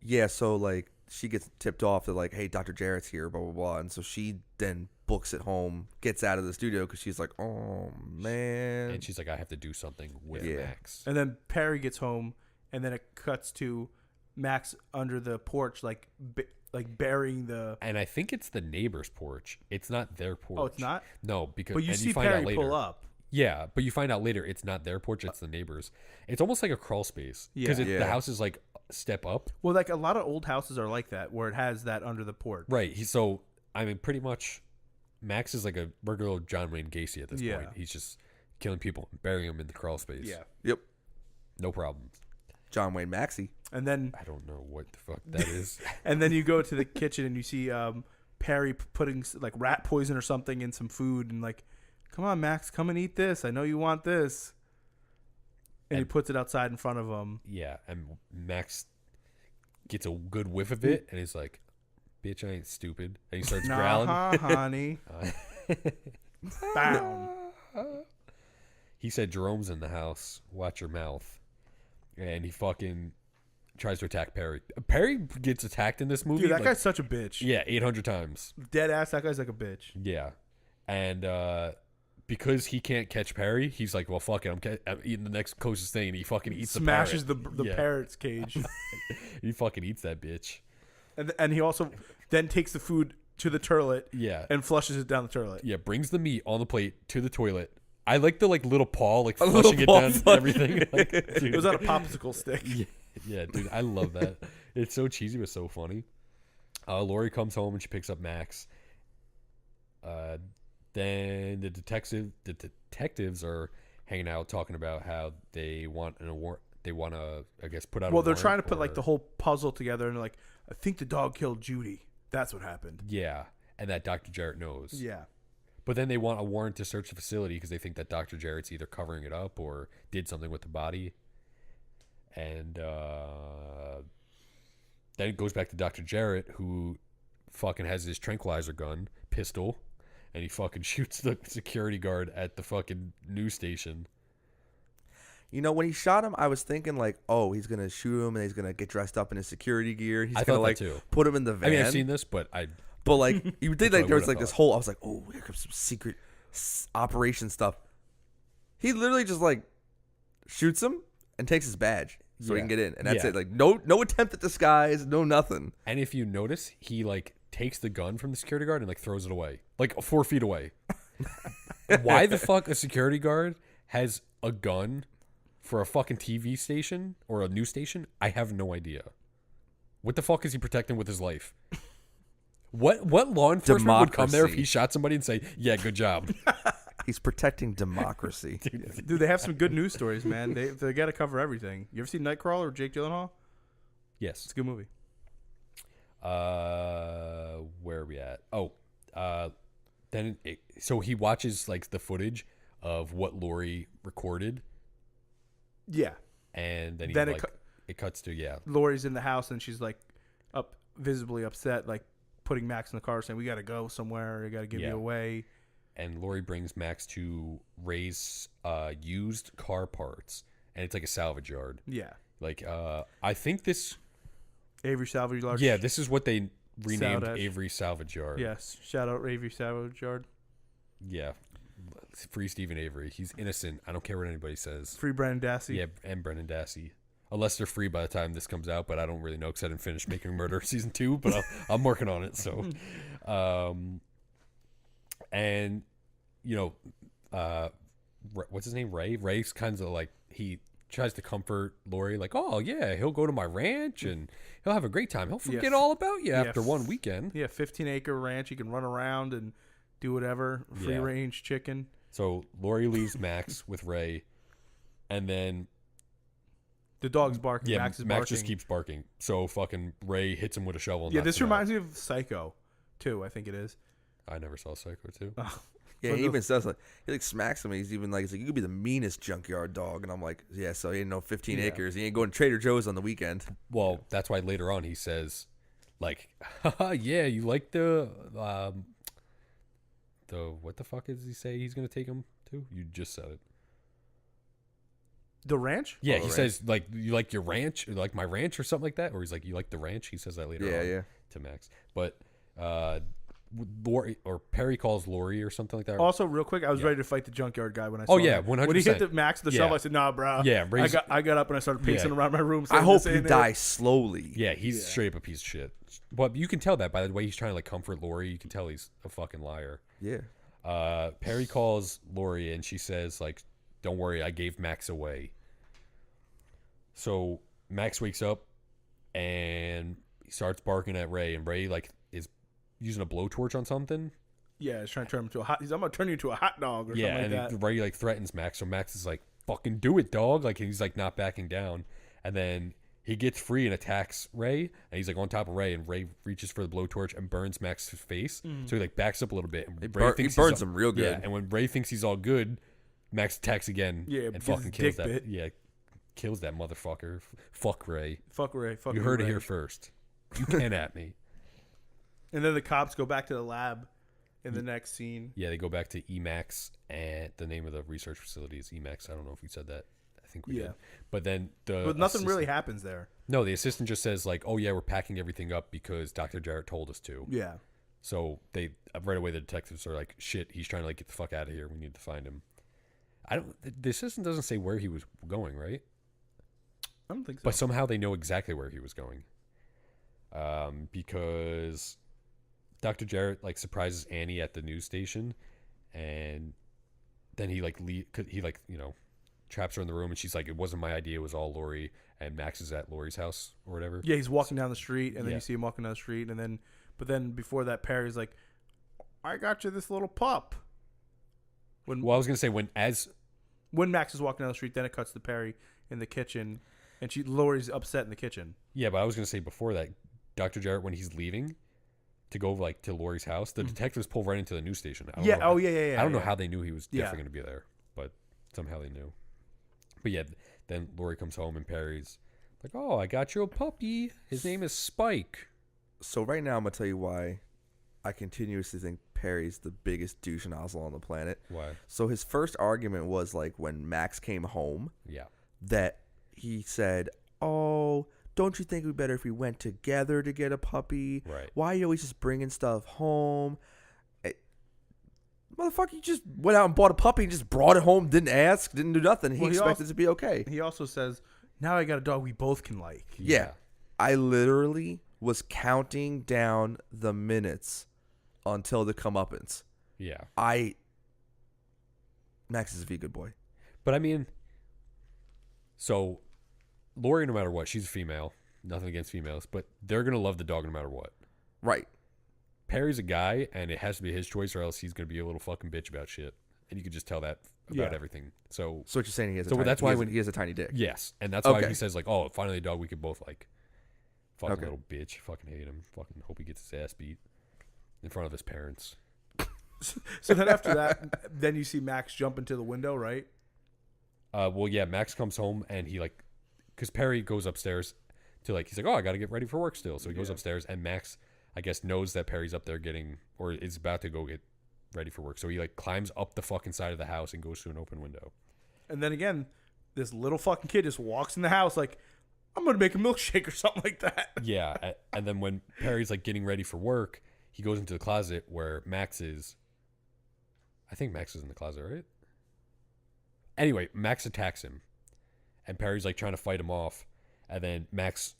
Yeah, so like she gets tipped off that like, "Hey, Dr. Jarrett's here," blah blah blah, and so she then books at home, gets out of the studio because she's like, oh man. And she's like, I have to do something with Yeah. Max. And then Perry gets home, and then it cuts to Max under the porch, like burying the. And I think it's the neighbor's porch. It's not their porch. Oh, it's not. No, because But you and see find out Perry later. pull up. Yeah, but you find out later it's not their porch, it's the neighbor's. It's almost like a crawl space because Yeah. the house is like step up. Well, like a lot of old houses are like that, where it has that under the porch. Right. So I mean, pretty much, Max is like a regular John Wayne Gacy at this Yeah. point. He's just killing people, and burying them in the crawl space. Yeah. Yep. No problem. John Wayne Maxey. And then I don't know what the fuck that is. you go to the kitchen and you see Perry putting like rat poison or something in some food, and like, come on, Max, come and eat this. I know you want this. And he And- puts it outside in front of him. Yeah, and Max gets a good whiff of it, and he's like, "Bitch, I ain't stupid." And he starts growling. Nah, honey. Bam. He said, "Jerome's in the house. Watch your mouth." And he fucking tries to attack Perry. Perry gets attacked in this movie. Dude, that like, guy's such a bitch. yeah, 800 times. Dead ass. That guy's like a bitch. Yeah, and because he can't catch Perry, he's like, "Well, fuck it. I'm eating the next closest thing." And he fucking eats Smashes the the Yeah. parrot's cage. He fucking eats that bitch. and he also then takes the food to the toilet Yeah, and flushes it down the toilet. yeah. Brings the meat on the plate to the toilet. I like the little paw, like little flushing it paw down flush. everything. Like, dude, It was on a popsicle stick. yeah, dude, I love that. It's so cheesy, but so funny. Lori comes home and she picks up Max. Then the detectives are hanging out talking about how they want an award. They want to, I guess, put out. Well, a they're trying to warrant put like or- the whole puzzle together, and they're like, I think the dog killed Judy. That's what happened. Yeah, and that Dr. Jarrett knows. Yeah. But then they want a warrant to search the facility because they think that Dr. Jarrett's either covering it up or did something with the body. And then it goes back to Dr. Jarrett, who fucking has his tranquilizer gun, pistol, and he fucking shoots the security guard at the fucking news station. You know, when he shot him, I was thinking like, oh, he's gonna shoot him and he's gonna get dressed up in his security gear. He's I gonna thought like that too. put him in the van. I mean, I've seen this, but But like you did, what I like there was would've like this thought. whole. I was like, oh, here comes some secret operation stuff. He literally just like shoots him and takes his badge so he Yeah. can get in, and that's Yeah. it. Like no attempt at disguise, no nothing. And if you notice, he like takes the gun from the security guard and like throws it away, like 4 feet away. Why the fuck a security guard has a gun for a fucking TV station or a news station? I have no idea. What the fuck is he protecting with his life? What law enforcement would come there if Democracy. he shot somebody and say, "Yeah, good job"? He's protecting democracy. Dude, they have some good news stories, man. They got to cover everything. You ever seen Nightcrawler with Jake Gyllenhaal? Yes. It's a good movie. Where are we at? Oh, so he watches like the footage of what Lori recorded, Yeah. and then he Then like it cuts to Lori's in the house and she's like visibly upset, like putting Max in the car, saying, "We got to go somewhere. We got to give Yeah. you away." and Lori brings Max to Ray's used car parts, and it's like a salvage yard. Yeah. Like I think this, Avery Salvage Yard. yeah, this is what they renamed Salvage. Avery Salvage Yard. Yes. Shout out Avery Salvage Yard. Yeah. Free Stephen Avery. He's innocent. I don't care what anybody says. Free Brandon Dassey. Yeah, and Brendan Dassey. Unless they're free by the time this comes out, but I don't really know because I didn't finish Making a Murder season 2, but I'm working on it. So, and you know, what's his name? Ray. Ray's kind of like he tries to comfort Lori, like, oh yeah, he'll go to my ranch and he'll have a great time. He'll forget all about you after one weekend. Yeah, 15-acre ranch. You can run around and do whatever. Free Yeah. range chicken. So Lori leaves Max with Ray, and then The dog's barking. yeah, Max is Max barking. just keeps barking. So fucking Ray hits him with a shovel. And Yeah, knocks this him out. reminds me of Psycho, too. I think it is. I never saw Psycho 2. Yeah, But he the- even says like he like smacks him. He's even like, he's like, you could be the meanest junkyard dog, and I'm like, yeah, so he ain't no 15 Yeah. acres. He ain't going to Trader Joe's on the weekend. Well, that's why later on he says, like, haha, yeah, you like the what the fuck does he say he's gonna take him to? You just said it. The ranch? Yeah, Oh, he ranch. says like, you like your ranch, or like my ranch, or something like that, or he's like, you like the ranch. He says that later Yeah, on yeah. to Max. But Lori or Perry calls Lori or something like that. Also, real quick, I was Yeah. ready to fight the junkyard guy when I saw Oh, yeah, that. When he 100%. hit the Max with the Yeah. shovel, I said, "Nah, bro." Yeah, I got up and I started pacing Yeah. around my room. I saying hope this, he saying that. dies slowly. Yeah, he's straight up a piece of shit. But you can tell that by the way he's trying to like comfort Lori. You can tell he's a fucking liar. Yeah. Perry calls Lori and she says like, "Don't worry, I gave Max away." So Max wakes up and he starts barking at Ray, and Ray like is using a blowtorch on something. Yeah, he's trying to turn him into a hot. I'm gonna turn you into a hot dog or Yeah, something like and that. Ray like threatens Max, so Max is like, "Fucking do it, dog!" Like he's like not backing down, and then he gets free and attacks Ray, and he's like on top of Ray, and Ray reaches for the blowtorch and burns Max's face. So he like backs up a little bit, and Ray He thinks burns he's him real Yeah, good. and when Ray thinks he's all good, Max attacks again. Yeah, and gets fucking his kills dick that. bit. Yeah, kills that motherfucker. Fuck Ray. Fuck Ray. Fuck You heard it Ray. here first. You can at me. And then the cops go back to the lab in the next scene. Yeah, they go back to Emax, and the name of the research facility is Emax. I don't know if we said that. I think we Yeah. did. But then the But nothing assistant- really happens there. No, the assistant just says like, "Oh yeah, we're packing everything up because Dr. Jarrett told us to." Yeah. So they right away the detectives are like, "Shit, he's trying to like get the fuck out of here. We need to find him." I don't. The assistant doesn't say where he was going, right? I don't think so. But somehow they know exactly where he was going. Because Dr. Jarrett like surprises Annie at the news station, and then he like traps her in the room, and she's like, "It wasn't my idea. It was all Lori." And Max is at Lori's house or whatever. Yeah, he's walking down the street, and then Yeah. you see him walking down the street, and then before that, Perry's like, "I got you this little pup." Well, I was gonna say when Max is walking down the street, then it cuts to Perry in the kitchen, and Lori's upset in the kitchen. Yeah, but I was gonna say before that, Dr. Jarrett, when he's leaving to go like to Lori's house, the detectives pull right into the news station. I don't Yeah. know how- Oh yeah. I don't know yeah. how they knew he was Yeah. definitely gonna be there, but somehow they knew. But yeah, then Lori comes home and Perry's like, "Oh, I got you a puppy. His name is Spike." So right now I'm gonna tell you why I continuously think Perry's the biggest douche nozzle on the planet. Why? So his first argument was like when Max came home Yeah. that he said, "Oh, don't you think it'd be better if we went together to get a puppy? Right. Why are you always just bringing stuff home?" Motherfucker, you just went out and bought a puppy and just brought it home, didn't ask, didn't do nothing. He Well, he expected also- it to be okay. He also says, "Now I got a dog we both can like." Yeah. I literally was counting down the minutes until the comeuppance. Yeah. Max is a V good boy. But I mean, so Lori, no matter what, she's a female. Nothing against females, but they're gonna love the dog no matter what. Right. Perry's a guy, and it has to be his choice, or else he's gonna be a little fucking bitch about shit, and you can just tell that about Yeah. everything. So So what you're saying, he has a So tiny, that's why he has, when- he has a tiny dick. yes, and that's why Okay. he says like, "Oh, finally a dog we could both like." Fucking Okay. little bitch. Fucking hate him. Fucking hope he gets his ass beat in front of his parents. So then after that, then you see Max jump into the window, right? Well, yeah, Max comes home and he like, because Perry goes upstairs to like, he's like, "Oh, I got to get ready for work still." So he goes upstairs, and Max, I guess, knows that Perry's up there getting, or is about to go get ready for work. So he like climbs up the fucking side of the house and goes through an open window. And then again, this little fucking kid just walks in the house like, "I'm gonna make a milkshake" or something like that. Yeah, and then when Perry's like getting ready for work, he goes into the closet where Max is. I think Max is in the closet, right? Anyway, Max attacks him, and Perry's like trying to fight him off, and then Max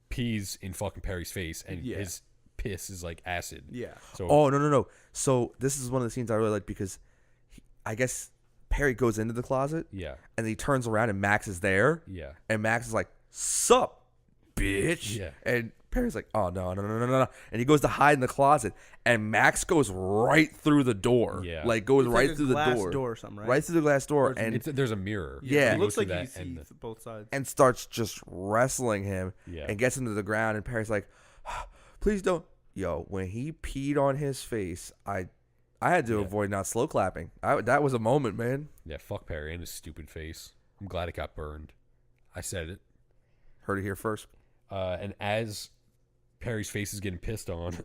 pees in fucking Perry's face, and Yeah. his piss is like acid. Yeah. So Oh, no. So this is one of the scenes I really like because I guess Perry goes into the closet yeah, and he turns around and Max is there. yeah, And Max is like, "Sup, bitch?" Yeah. And Perry's like, "Oh, no. And he goes to hide in the closet. And Max goes right through the door. Yeah. Like, goes It's right like a through the glass door. or something, right? Right through the glass door. And there's a mirror. Yeah. It He looks goes like through you that, see both sides. and starts just wrestling him. Yeah. And gets him to the ground. And Perry's like, "Please don't." Yo, when he peed on his face, I had to avoid not slow clapping. That was a moment, man. Yeah, fuck Perry and his stupid face. I'm glad it got burned. I said it. Heard it here first. And as Perry's face is getting pissed on,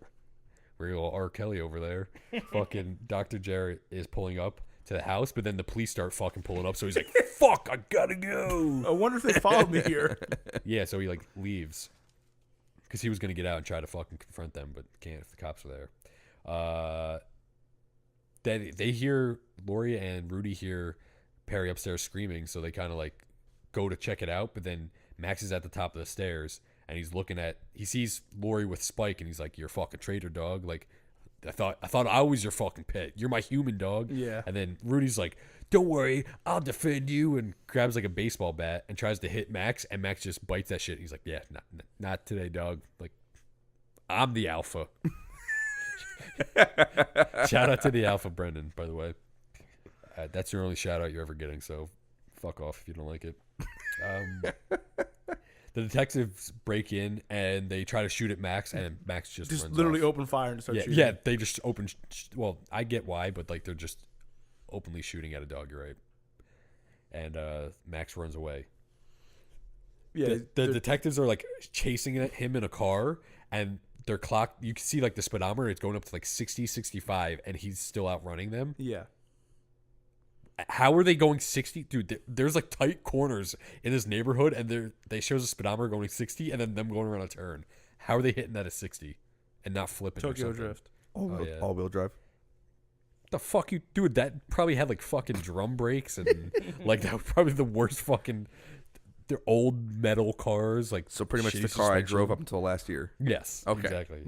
real R. Kelly over there, fucking Dr. Jarrett is pulling up to the house, but then the police start fucking pulling up, so he's like, "Fuck, I gotta go." I wonder if they followed me here. Yeah, so he like leaves because he was gonna get out and try to fucking confront them, but can't if the cops are there. Then they hear Lori and Rudy hear Perry upstairs screaming, so they kind of like go to check it out. But then Max is at the top of the stairs and he sees Lori with Spike, and he's like, "You're a fucking traitor, dog. Like, I thought I was your fucking pet. You're my human, dog." Yeah. And then Rudy's like, "Don't worry, I'll defend you," and grabs like a baseball bat and tries to hit Max, and Max just bites that shit. He's like, "Yeah, not today, dog. Like, I'm the alpha." Shout out to the alpha, Brendan, by the way. That's your only shout out you're ever getting, so fuck off if you don't like it. The detectives break in and they try to shoot at Max, and Max just runs literally off. open fire and start shooting. Yeah, they just open. Well, I get why, but like they're just openly shooting at a dog. You're right. And Max runs away. Yeah, The detectives are like chasing him in a car, and their clock, you can see like the speedometer, it's going up to like 60, 65, and he's still outrunning them. yeah. How are they going 60? Dude, there's like tight corners in this neighborhood, and they shows a speedometer going 60 and then them going around a turn. How are they hitting that at 60 and not flipping? Tokyo or something? Drift. yeah. All-wheel drive. The fuck you, dude? That probably had like fucking drum brakes, and like that was probably the worst fucking. They're old metal cars, like So pretty much shitty the car I suspension. drove up until last year. Yes, Okay. exactly.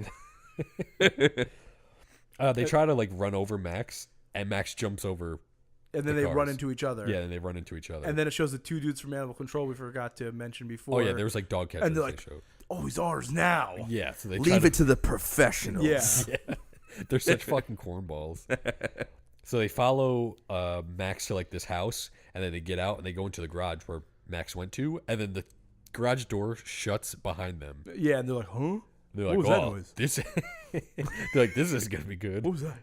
They try to like run over Max, and Max jumps over. And then The they run cars. into each other. Yeah, and they run into each other. And then it shows the two dudes from Animal Control we forgot to mention before. oh yeah, there was like dog catchers. And they're they like, showed. "Oh, he's ours now." Yeah, so they try Leave it to the professionals. Yeah. Yeah, they're such fucking cornballs. So they follow Max to like this house, and then they get out and they go into the garage where Max went to, and then the garage door shuts behind them. Yeah, and they're like, "Huh? They're What like, was that "Oh, noise? this." They're like, "This is gonna be good." What was that?"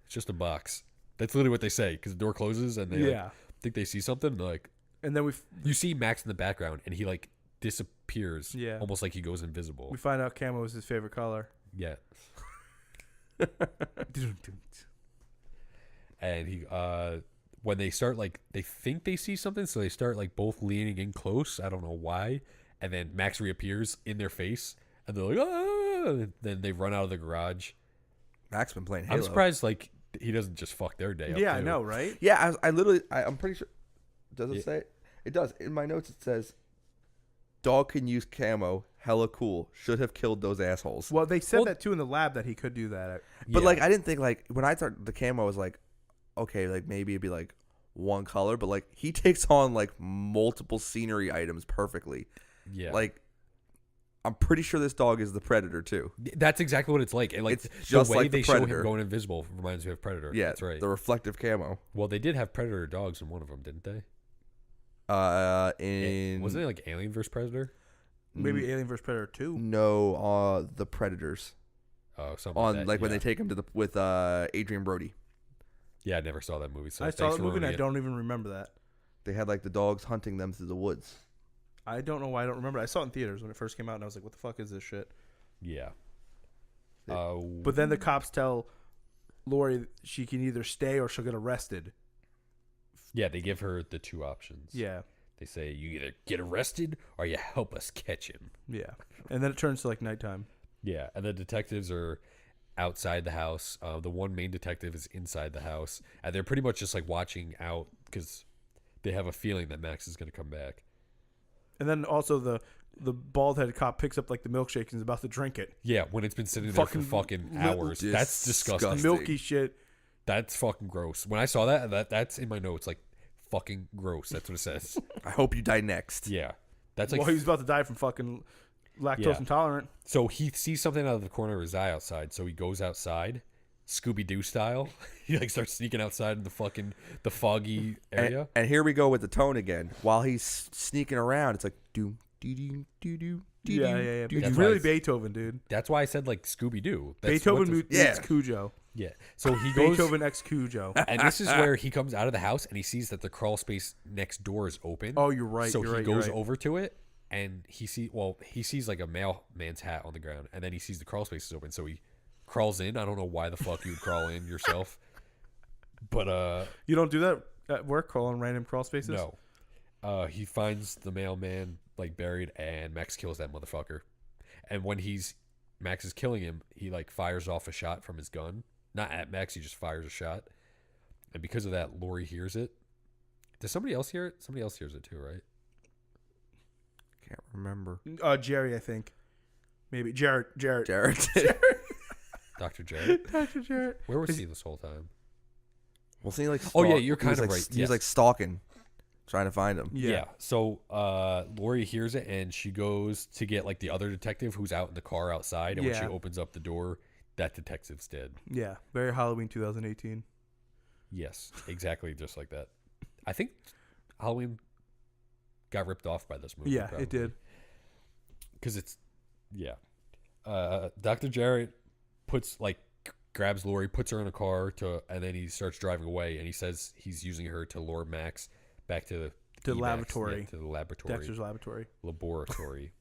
It's just a box. That's literally what they say, because the door closes and they like, Yeah. think they see something. And they're like, And then you see Max in the background, and he like disappears. Yeah. almost like he goes invisible. we find out camo is his favorite color. Yeah, and he when they start like they think they see something, so they start like both leaning in close. I don't know why, and then Max reappears in their face, and they're like, "Ah!" And then they run out of the garage. Max been playing Halo. I'm surprised like he doesn't just fuck their day up. Yeah, I too. know, right? Yeah, I'm pretty sure. Does it Yeah. say it? It does. In my notes, it says, "Dog can use camo. Hella cool. Should have killed those assholes." Well, they said Well- that too in the lab that he could do that. But Yeah. like, I didn't think like when I started the camo, I was like, okay, like maybe it'd be like one color, but like he takes on like multiple scenery items perfectly. yeah, Like, I'm pretty sure this dog is the Predator too. that's exactly what it's like. And like It's the just way like the they show him Predator. going invisible reminds me of Predator. Yeah, that's right. The reflective camo. Well, they did have Predator dogs in one of them, didn't they? In Wasn't it like Alien vs Predator? Maybe Alien vs Predator 2. no, the Predators Oh, something on that, like when yeah. they take him to the with Adrian Brody. Yeah, I never saw that movie. So I saw thanks the for movie and I ruining it. don't even remember that. They had like the dogs hunting them through the woods. I don't know why I don't remember. I saw it in theaters when it first came out, and I was like, "What the fuck is this shit?" Yeah. But then the cops tell Lori she can either stay or she'll get arrested. Yeah, they give her the two options. Yeah, They say you either get arrested or you help us catch him. yeah. And then it turns to like nighttime. Yeah, and the detectives are outside the house. The one main detective is inside the house, and they're pretty much just like watching out because they have a feeling that Max is going to come back. And then also the bald headed cop picks up like the milkshake and is about to drink it. Yeah, when it's been sitting there for Fucking fucking hours. That's disgusting. Disgusting. Milky shit. That's fucking gross. When I saw that's in my notes, like fucking gross. That's what it says. I hope you die next. Yeah, that's like Well, he was about to die from fucking lactose Yeah. intolerant. so he sees something out of the corner of his eye outside, so he goes outside, Scooby Doo style. He like starts sneaking outside in the foggy area. And here we go with the tone again. While he's sneaking around, it's like doom doo doo doo doo. Yeah. It's That's really why Beethoven, dude. That's why I said like Scooby Doo. Beethoven meets yeah. Cujo. Yeah. So he goes, Beethoven x Cujo. and this is where he comes out of the house and he sees that the crawl space next door is open. Oh, you're right. So you're he right, goes you're right. over to it and he sees like a mailman's hat on the ground, and then he sees the crawl space is open, so he crawls in. I don't know why the fuck you would crawl in yourself, but You don't do that at work, calling random crawl spaces? no. He finds the mailman like buried, and Max kills that motherfucker. And when he's Max is killing him, he like fires off a shot from his gun. Not at Max, he just fires a shot. And because of that, Lori hears it. Does somebody else hear it? Somebody else hears it too, right? Can't remember. Jerry, I think. Maybe Jarrett. Jared. Dr. Jarrett. Dr. Jarrett. Where was he this whole time? Well, see, like, Oh, yeah, you're kind of like, right. He Yes. was like stalking, trying to find him. Yeah. So Lori hears it and she goes to get like the other detective who's out in the car outside. And when she Yeah. opens up the door, that detective's dead. Yeah. Very Halloween 2018. Yes, exactly, just like that. I think Halloween got ripped off by this movie. Yeah, it did. Because it's, yeah. Dr. Jarrett grabs Lori, puts her in a car, and then he starts driving away, and he says he's using her to lure Max back to The EMAX, laboratory. yeah, to the laboratory. Dexter's laboratory. Laboratory.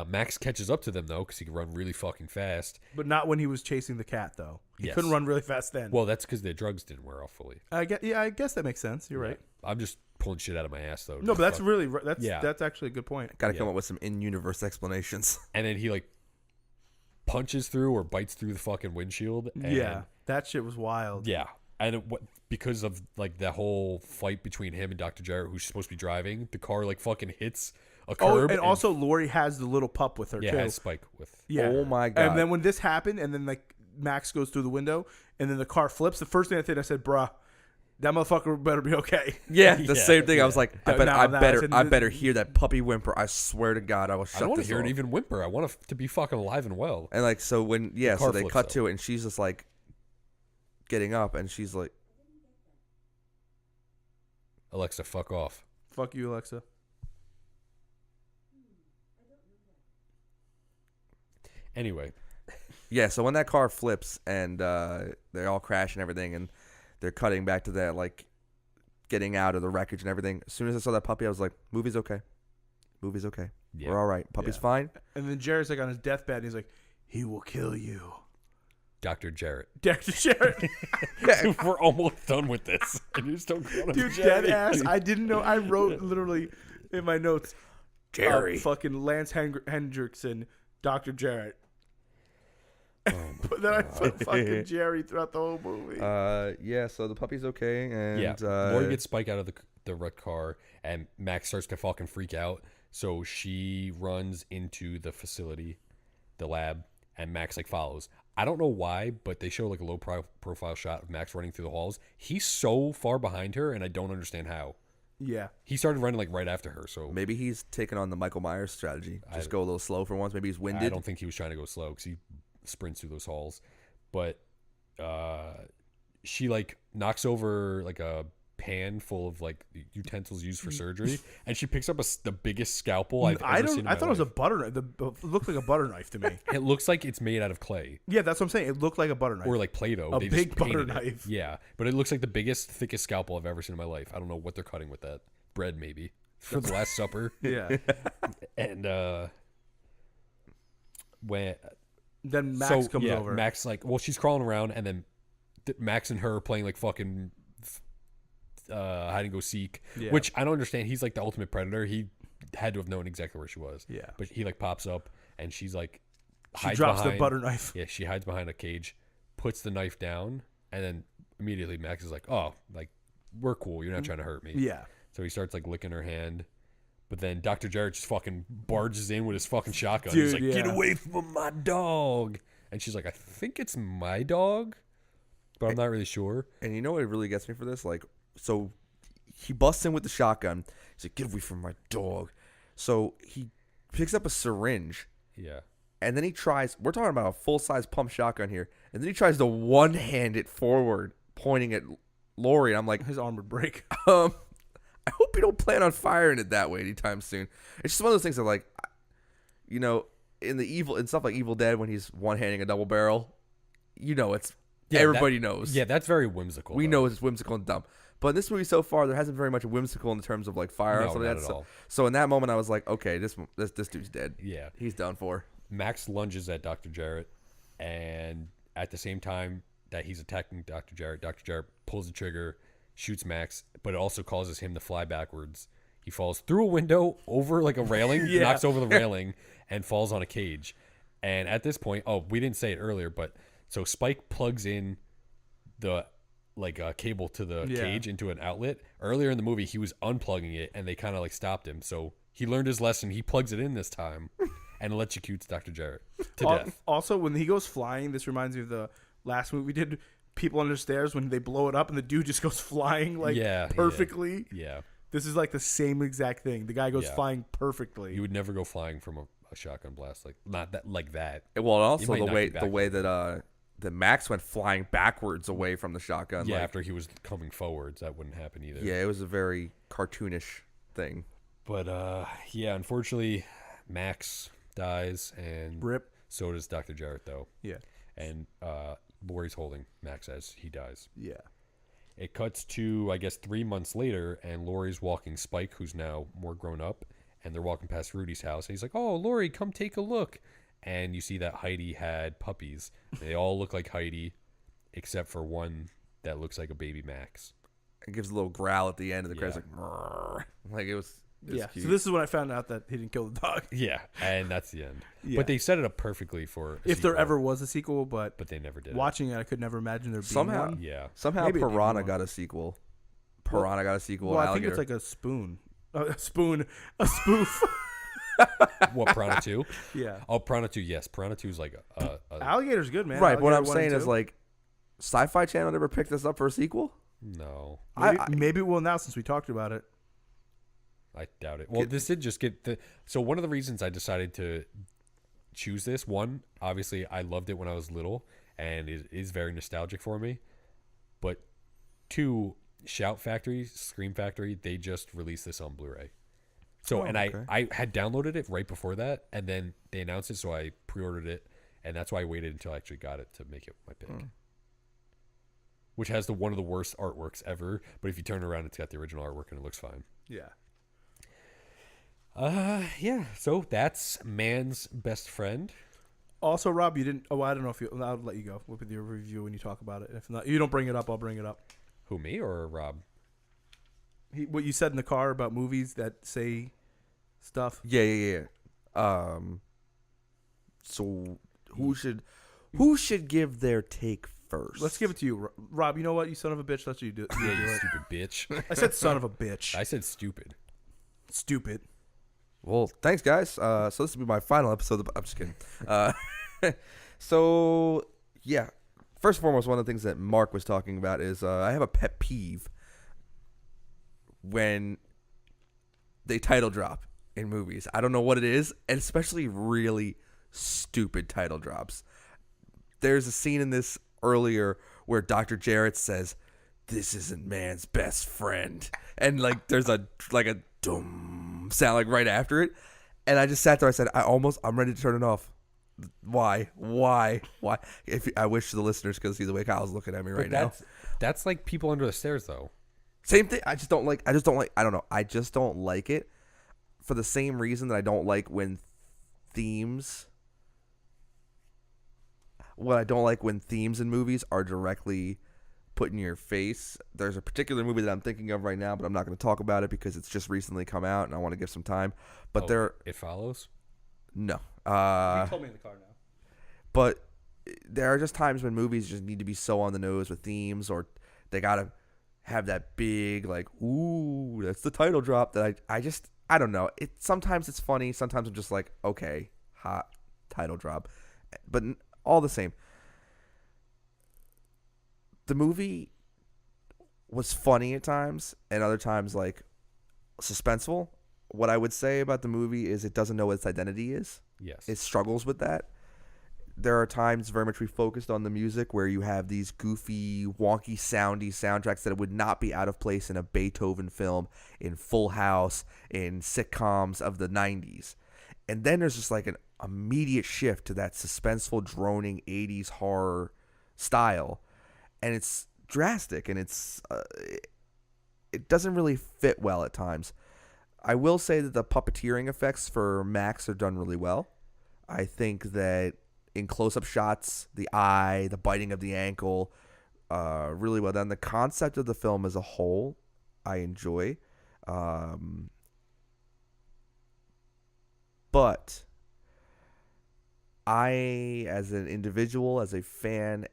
Max catches up to them, though, because he can run really fucking fast. But not when he was chasing the cat, though. He Yes. couldn't run really fast then. Well, that's because the drugs didn't wear off fully. I guess that makes sense. You're right. I'm just pulling shit out of my ass, though. No, but that's Fuck. really Yeah. that's actually a good point. Got to Yeah. come up with some in-universe explanations. And then he, like, punches through or bites through the fucking windshield. And Yeah, that shit was wild. Yeah. And because of, like, the whole fight between him and Dr. Jarrett, who's supposed to be driving, the car, like, fucking hits a Oh, curb. and also Lori has the little pup with her yeah, too. has Spike with. Yeah. Oh my God. And then when this happened, and then like Max goes through the window, and then the car flips. The first thing I said, "Bruh, that motherfucker better be okay." Yeah, the Yeah, same thing. I was like, I No, better hear that puppy whimper. I swear to God, I will I shut don't want to this hear off. it even whimper. I want to be fucking alive and well. And like, so when car so they flips cut up. to it, and she's just like getting up, and she's like, Alexa, fuck off. Fuck you, Alexa. Anyway, yeah. So when that car flips and they all crash and everything, and they're cutting back to that like getting out of the wreckage and everything. As soon as I saw that puppy, I was like, movie's okay. Movie's okay. Yeah. We're all right. Puppy's Yeah. fine. And then Jared's like on his deathbed, and he's like, "He will kill you." Dr. Jarrett. Dr. Jared. We're almost done with this. And you just don't call him Dude, Jerry. dead ass. I didn't know. I wrote literally in my notes, Jerry. fucking Lance Hendrickson, Dr. Jarrett. Oh But then I put fucking Jerry throughout the whole movie. Yeah. So the puppy's okay, and Yeah. Lori gets Spike out of the red car, and Max starts to fucking freak out. So she runs into the facility, the lab, and Max like follows. I don't know why, but they show like a low profile shot of Max running through the halls. He's so far behind her, and I don't understand how. yeah. He started running like right after her, so maybe he's taking on the Michael Myers strategy. Just go a little slow for once. Maybe he's winded. I don't think he was trying to go slow because he sprints through those halls. But she like knocks over like a pan full of like utensils used for surgery, and she picks up the biggest scalpel I've ever seen in my I thought it was a life. butter knife. It looked like a butter knife to me. It looks like it's made out of clay Yeah, that's what I'm saying. It looked like a butter knife. or like Play-Doh. A They big just painted butter it. knife. Yeah, but it looks like the biggest, thickest scalpel I've ever seen in my life. I don't know what they're cutting with that. Bread maybe for the Last Supper. yeah. And when Then Max comes over. Max like, well, she's crawling around, and then Max and her are playing like fucking hide and go seek, Yeah. which I don't understand. He's like the ultimate predator. He had to have known exactly where she was. Yeah. but he like pops up, and she's like, She hides drops behind, the butter knife. Yeah, she hides behind a cage, puts the knife down, and then immediately Max is like, oh, like we're cool. You're not trying to hurt me. Yeah. So he starts like licking her hand. But then Dr. Jarrett just fucking barges in with his fucking shotgun. Dude, He's like, get yeah. away from my dog. And she's like, I think it's my dog, but I'm not really sure. And you know what really gets me for this? Like, so he busts in with the shotgun. He's like, get away from my dog. So he picks up a syringe, Yeah. and then he tries, we're talking about a full-size pump shotgun here, and then he tries to one-hand it forward, pointing at Lori. And I'm like, His arm would break. I hope you don't plan on firing it that way anytime soon. It's just one of those things that, like, you know, in stuff like Evil Dead, when he's one-handing a double barrel, you know, it's everybody knows. Yeah, that's very whimsical. We though. know it's whimsical and dumb. But in this movie so far, there hasn't very much whimsical in terms of like fire No, and stuff like not that. at So, all. so in that moment, I was like, okay, this dude's dead. Yeah. He's done for. Max lunges at Dr. Jarrett, and at the same time that he's attacking Dr. Jarrett pulls the trigger, shoots Max, but it also causes him to fly backwards. He falls through a window over like a railing, Yeah. knocks over the railing, and falls on a cage. And at this point, we didn't say it earlier, but so Spike plugs in the cable to the cage into an outlet. Earlier in the movie, he was unplugging it, and they kind of like stopped him. So he learned his lesson. He plugs it in this time, and electrocutes Dr. Jarrett to death. Also, when he goes flying, this reminds me of the last movie we did. People under the stairs when they blow it up, and the dude just goes flying perfectly. Yeah. This is like the same exact thing. The guy goes flying perfectly. You would never go flying from a shotgun blast not that like that. Well, and also might the knock way you back the way that Max went flying backwards away from the shotgun. Yeah, after he was coming forwards, that wouldn't happen either. Yeah, it was a very cartoonish thing. But unfortunately, Max dies, and Rip. so does Dr. Jarrett, though. Yeah. And Laurie's holding Max as he dies. Yeah. It cuts to, I guess, 3 months later, and Laurie's walking Spike, who's now more grown up, and they're walking past Rudy's house. And he's like, "Oh, Laurie, come take a look." And you see that Heidi had puppies. They all look like Heidi, except for one that looks like a baby Max. It gives a little growl at the end of the credits, like, "Mrrr." Like it was Yeah. cute. So this is when I found out that he didn't kill the dog. Yeah, and that's the end. Yeah. But they set it up perfectly for a If there sequel, ever was a sequel, but but they never did. watching it, I could never imagine there being Somehow- one. Yeah. Somehow Maybe it'd be Piranha one. got a sequel. Piranha got a sequel. Well, I think Alligator. it's like a spoon. A spoof. What, Piranha 2? Yeah. Oh, Piranha 2, yes. Piranha 2 is like a Alligator's good, man. right. But what Alligator I'm 1 and saying is 2. like, Sci-Fi Channel never picked this up for a sequel. no. Maybe it will now since we talked about it. I doubt it. Well, this did just get the. So one of the reasons I decided to choose this, one, obviously I loved it when I was little, and it is very nostalgic for me. But two, Shout Factory, Scream Factory, they just released this on Blu-ray. So, and okay. I had downloaded it right before that, and then they announced it, so I pre-ordered it, and that's why I waited until I actually got it to make it my pick. Which has one of the worst artworks ever, but if you turn it around, it's got the original artwork, and it looks fine. Yeah. Yeah. So that's Man's Best Friend. Also, Rob, you didn't. Oh, I don't know if you. I'll let you go with your review when you talk about it. If not, you don't bring it up, I'll bring it up. Who, me or Rob? What you said in the car about movies that say stuff. Yeah. So who should give their take first? Let's give it to you, Rob. You know what, you son of a bitch. Let's you do. Yeah, do you it. stupid bitch. I said son of a bitch. I said stupid. Stupid. Well, thanks, guys. So this will be my final episode. I'm just kidding. So, yeah. First and foremost, one of the things that Mark was talking about is I have a pet peeve when they title drop in movies. I don't know what it is, and especially really stupid title drops. There's a scene in this earlier where Dr. Jarrett says, "This isn't man's best friend," and like there's a dum sound like right after it, and I just sat there. I said, I'm ready to turn it off. Why? If I wish the listeners could see the way Kyle's looking at me right now. That's like People Under the Stairs, though. Same thing. I just don't like. I don't know. I just don't like it for the same reason that I don't like when themes. What I don't like when themes in movies are directly put in your face. There's a particular movie that I'm thinking of right now, but I'm not going to talk about it because it's just recently come out and I want to give some time. But It Follows? No. You told me in the car now. But there are just times when movies just need to be so on the nose with themes, or they got to have that big, like, ooh, that's the title drop that I don't know. Sometimes it's funny. Sometimes I'm just like, okay, hot title drop. But all the same, the movie was funny at times and other times like suspenseful. What I would say about the movie is it doesn't know what its identity is. Yes. It struggles with that. There are times very much we focused on the music where you have these goofy, wonky, soundy soundtracks that would not be out of place in a Beethoven film, in Full House, in sitcoms of the 90s. And then there's just like an immediate shift to that suspenseful, droning 80s horror style. And it's drastic, and it doesn't really fit well at times. I will say that the puppeteering effects for Max are done really well. I think that in close-up shots, the eye, the biting of the ankle, really well done. The concept of the film as a whole, I enjoy. But as an individual, as a fan,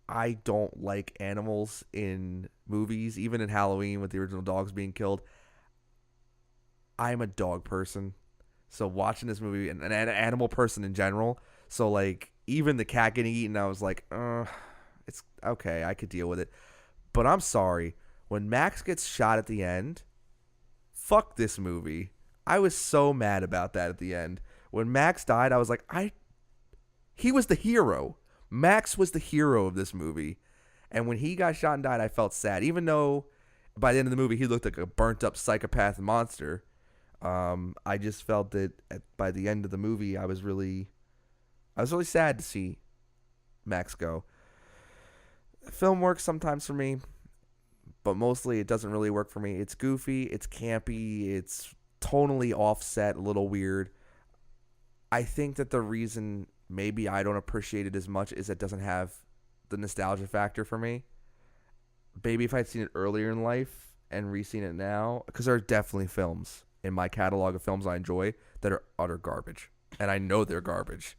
I don't like animals in movies, even in Halloween with the original dogs being killed. I'm a dog person. So watching this movie, and an animal person in general, so like even the cat getting eaten, I was like, it's okay, I could deal with it. But I'm sorry, when Max gets shot at the end, fuck this movie. I was so mad about that at the end. When Max died, I was like, he was the hero. Max was the hero of this movie. And when he got shot and died, I felt sad. Even though by the end of the movie, he looked like a burnt up psychopath monster. I just felt that by the end of the movie, I was really sad to see Max go. Film works sometimes for me, but mostly it doesn't really work for me. It's goofy, it's campy, it's tonally offset, a little weird. I think that the reason maybe I don't appreciate it as much is it doesn't have the nostalgia factor for me. Maybe if I'd seen it earlier in life and re-seen it now, because there are definitely films in my catalog of films I enjoy that are utter garbage. And I know they're garbage,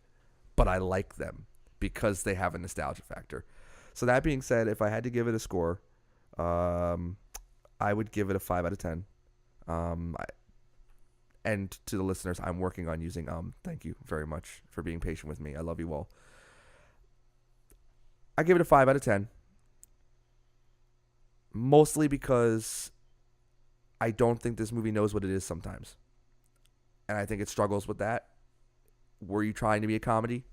but I like them because they have a nostalgia factor. So that being said, if I had to give it a score, I would give it a 5 out of 10. And to the listeners, I'm working on using thank you very much for being patient with me. I love you all. I give it a 5 out of 10. Mostly because I don't think this movie knows what it is sometimes. And I think it struggles with that. Were you trying to be a comedy?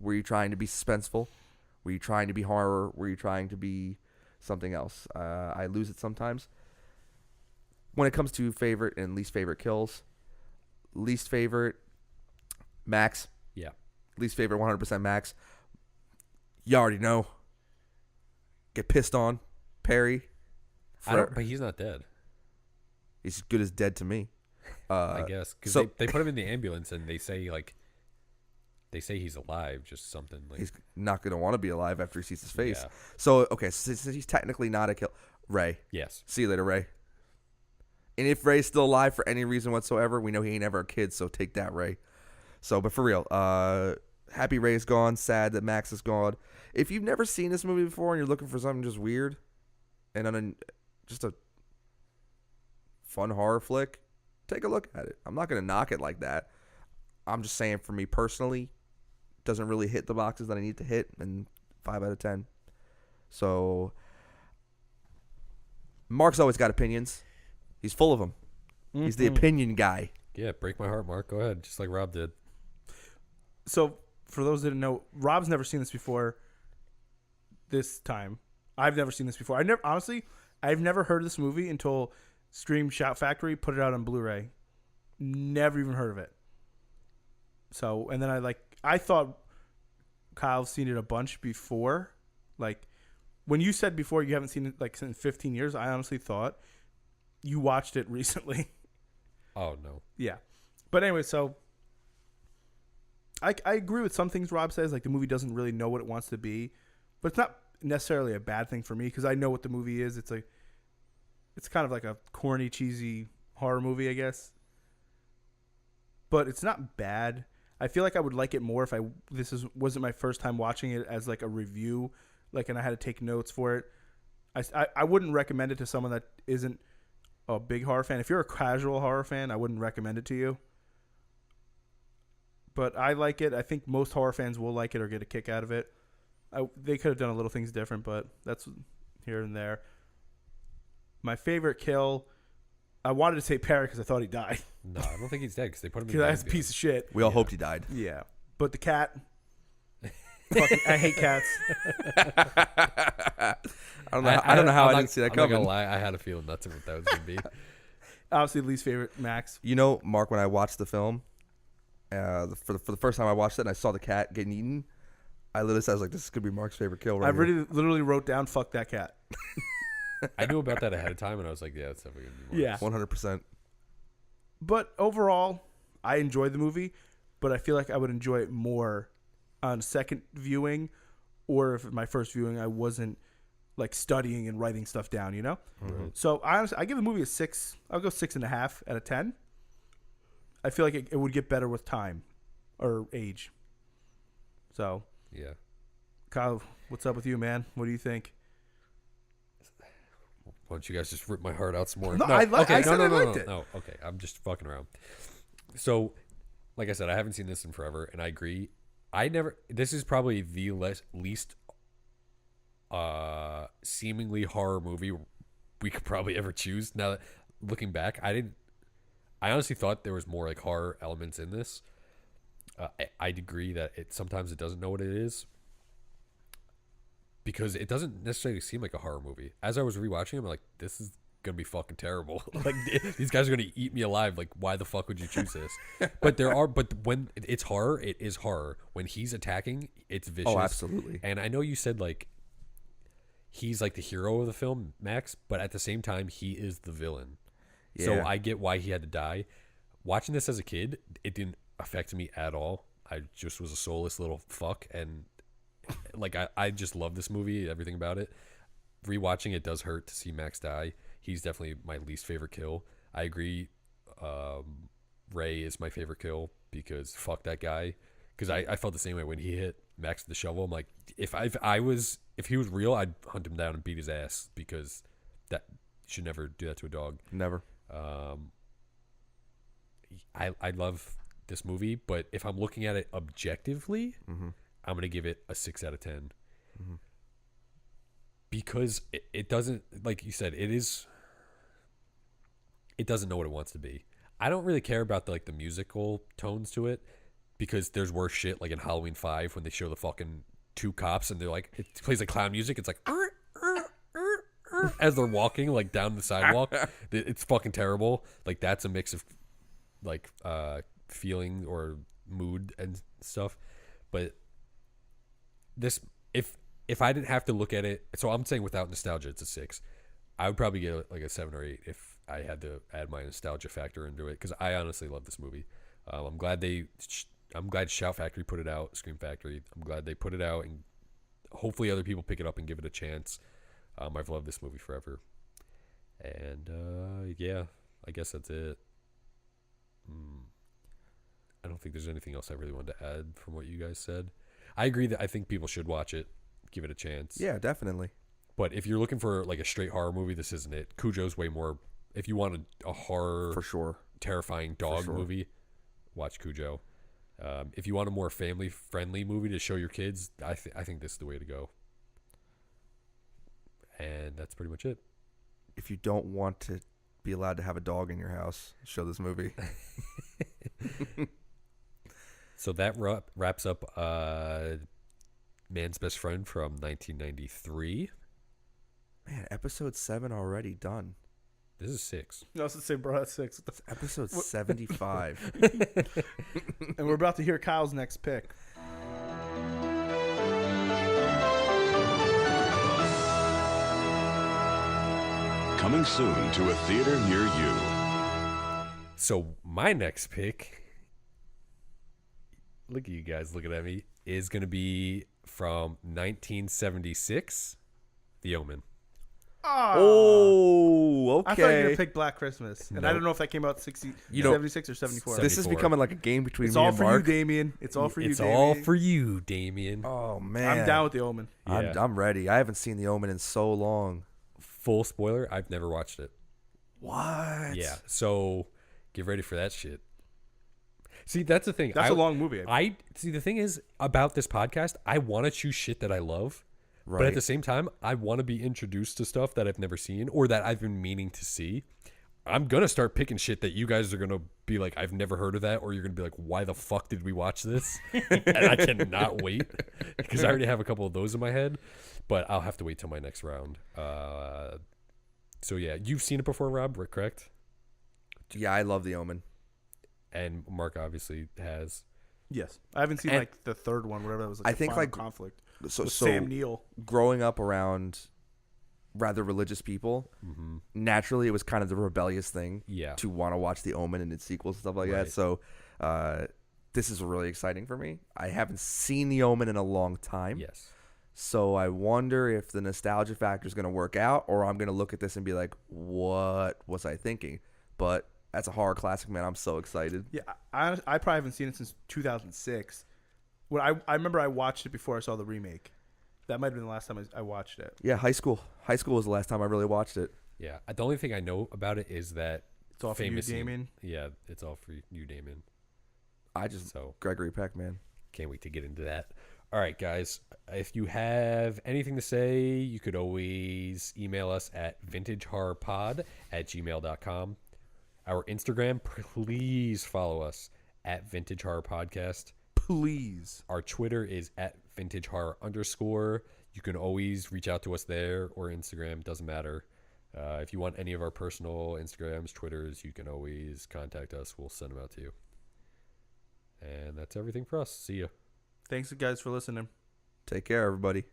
Were you trying to be suspenseful? Were you trying to be horror? Were you trying to be something else? I lose it sometimes. When it comes to favorite and least favorite kills, least favorite, Max. Yeah. Least favorite, 100% Max. You already know. Get pissed on. Perry. But he's not dead. He's as good as dead to me. I guess. Because they put him in the ambulance and they say he's alive, just something like. He's not going to want to be alive after he sees his face. Yeah. So, okay, since he's technically not a kill. Ray. Yes. See you later, Ray. And if Ray's still alive for any reason whatsoever, we know he ain't ever a kid, so take that, Ray. So, but for real, happy Ray's gone, sad that Max is gone. If you've never seen this movie before and you're looking for something just weird and just a fun horror flick, take a look at it. I'm not going to knock it like that. I'm just saying for me personally, doesn't really hit the boxes that I need to hit, and 5 out of 10. So, Mark's always got opinions. He's full of them. Mm-hmm. He's the opinion guy. Yeah, break my heart, Mark. Go ahead, just like Rob did. So, for those that didn't know, Rob's never seen this before this time. I've never seen this before. I've never heard of this movie until Scream Shout Factory put it out on Blu-ray. Never even heard of it. So, and then I thought Kyle's seen it a bunch before. Like, when you said before you haven't seen it like since 15 years, I honestly thought you watched it recently. Oh, no. Yeah. But anyway, so I agree with some things Rob says. Like, the movie doesn't really know what it wants to be. But it's not necessarily a bad thing for me because I know what the movie is. It's kind of like a corny, cheesy horror movie, I guess. But it's not bad. I feel like I would like it more if wasn't my first time watching it as like a review, and I had to take notes for it. I wouldn't recommend it to someone that isn't a big horror fan. If you're a casual horror fan, I wouldn't recommend it to you. But I like it. I think most horror fans will like it or get a kick out of it. They could have done a little things different, but that's here and there. My favorite kill, I wanted to say Perry because I thought he died. No, I don't think he's dead because they put him in the Because that's a piece of shit. We all hoped he died. Yeah. But the cat, I hate cats. I don't know how I didn't see that I'm not coming. gonna lie, I had a feeling that's what that was gonna be. Obviously, least favorite, Max. You know, Mark, when I watched the film, for the first time I watched it and I saw the cat getting eaten, I literally said, I was like, this could be Mark's favorite kill right I here. literally wrote down, fuck that cat. I knew about that ahead of time, and I was like, yeah, it's definitely gonna be Mark. Yeah. 100%. But overall, I enjoyed the movie, but I feel like I would enjoy it more on second viewing, or if my first viewing I wasn't like studying and writing stuff down, you know? Mm-hmm. So I give the movie a 6. I'll go 6.5 out of 10. I feel like it would get better with time or age. So, Yeah. Kyle, what's up with you, man? What do you think? Why don't you guys just rip my heart out some more? No, I said I liked it. No, okay. I'm just fucking around. So, like I said, I haven't seen this in forever, and I agree. This is probably the least seemingly horror movie we could probably ever choose. Now, that looking back, I honestly thought there was more like horror elements in this. I'd agree that sometimes it doesn't know what it is, because it doesn't necessarily seem like a horror movie. As I was rewatching, I'm like, this is gonna be fucking terrible. Like, these guys are gonna eat me alive. Like, why the fuck would you choose this? But when it's horror, it is horror. When he's attacking, it's vicious. Oh, absolutely. And I know you said like he's like the hero of the film, Max, but at the same time, he is the villain. So Yeah. I get why he had to die. Watching this as a kid, it didn't affect me at all. I just was a soulless little fuck, and like I just love this movie, everything about it. Rewatching it does hurt to see Max die. He's definitely my least favorite kill. I agree. Ray is my favorite kill because fuck that guy. Because I felt the same way when he hit Max with the shovel. I'm like, if he was real, I'd hunt him down and beat his ass, because that you should never do that to a dog. Never. I love this movie, but if I'm looking at it objectively, I'm gonna give it a 6 out of 10. Because it doesn't, like you said, it doesn't know what it wants to be. I don't really care about the musical tones to it, because there's worse shit, like in Halloween 5 when they show the fucking two cops and they're like, it plays like clown music. It's like as they're walking like down the sidewalk. It's fucking terrible. Like, that's a mix of like feeling or mood and stuff. But this, if I didn't have to look at it, so I'm saying without nostalgia, it's a 6. I would probably get it like a 7 or 8 if I had to add my nostalgia factor into it, because I honestly love this movie. I'm glad Shout Factory put it out, Scream Factory. I'm glad they put it out, and hopefully other people pick it up and give it a chance. I've loved this movie forever. And yeah, I guess that's it. I don't think there's anything else I really wanted to add from what you guys said. I agree that I think people should watch it, give it a chance. Yeah, definitely. But if you're looking for like a straight horror movie, this isn't it. Cujo's way more. If you want a horror, For sure. terrifying dog sure. movie, watch Cujo. If you want a more family-friendly movie to show your kids, I think this is the way to go. And that's pretty much it. If you don't want to be allowed to have a dog in your house, show this movie. So that wraps up Man's Best Friend from 1993. Man, episode 7 already done. This is 6. No, I was going to say, bro, that's 6. It's episode 75. And we're about to hear Kyle's next pick. Coming soon to a theater near you. So my next pick, look at you guys looking at me, is going to be from 1976, The Omen. Oh, okay. I thought you were going to pick Black Christmas. And I Nope. don't know if that came out You know- 76 or 74. This is 74. becoming like a game between It's me all and for Mark. you, Damien. It's all for you, It's Damien. all for you, Damien. Oh, man. I'm down with The Omen. Yeah. I'm ready. I haven't seen The Omen in so long. Full spoiler, I've never watched it. What? Yeah, so get ready for that shit. See, that's the thing. That's a long movie. I see. The thing is about this podcast, I want to choose shit that I love, Right. but at the same time, I want to be introduced to stuff that I've never seen or that I've been meaning to see. I'm gonna start picking shit that you guys are gonna be like, I've never heard of that, or you're gonna be like, why the fuck did we watch this? And I cannot wait because I already have a couple of those in my head, but I'll have to wait till my next round. So yeah, you've seen it before, Rob, correct? Yeah, I love The Omen. And Mark obviously has. Yes. I haven't seen And- like the third one, whatever that was. Like I the think, Final like, Conflict So, with so Sam Neill. growing up around rather religious people, naturally it was kind of the rebellious thing Yeah. to want to watch The Omen and its sequels and stuff like Right. that. So this is really exciting for me. I haven't seen The Omen in a long time. Yes. So I wonder if the nostalgia factor is going to work out, or I'm going to look at this and be like, what was I thinking? But that's a horror classic, man. I'm so excited. Yeah, I probably haven't seen it since 2006. When I remember I watched it before I saw the remake. That might have been the last time I watched it. Yeah, high school. High school was the last time I really watched it. Yeah. The only thing I know about it is that It's all for you, famously- Damien. Yeah, it's all for you, Damon. I just So Gregory Peck, man. can't wait to get into that. All right, guys. If you have anything to say, you could always email us at vintagehorrorpod@gmail.com. Our Instagram, please follow us at Vintage Horror Podcast. Please. Our Twitter is at Vintage Horror _. You can always reach out to us there or Instagram. Doesn't matter. If you want any of our personal Instagrams, Twitters, you can always contact us. We'll send them out to you. And that's everything for us. See ya. Thanks, guys, for listening. Take care, everybody.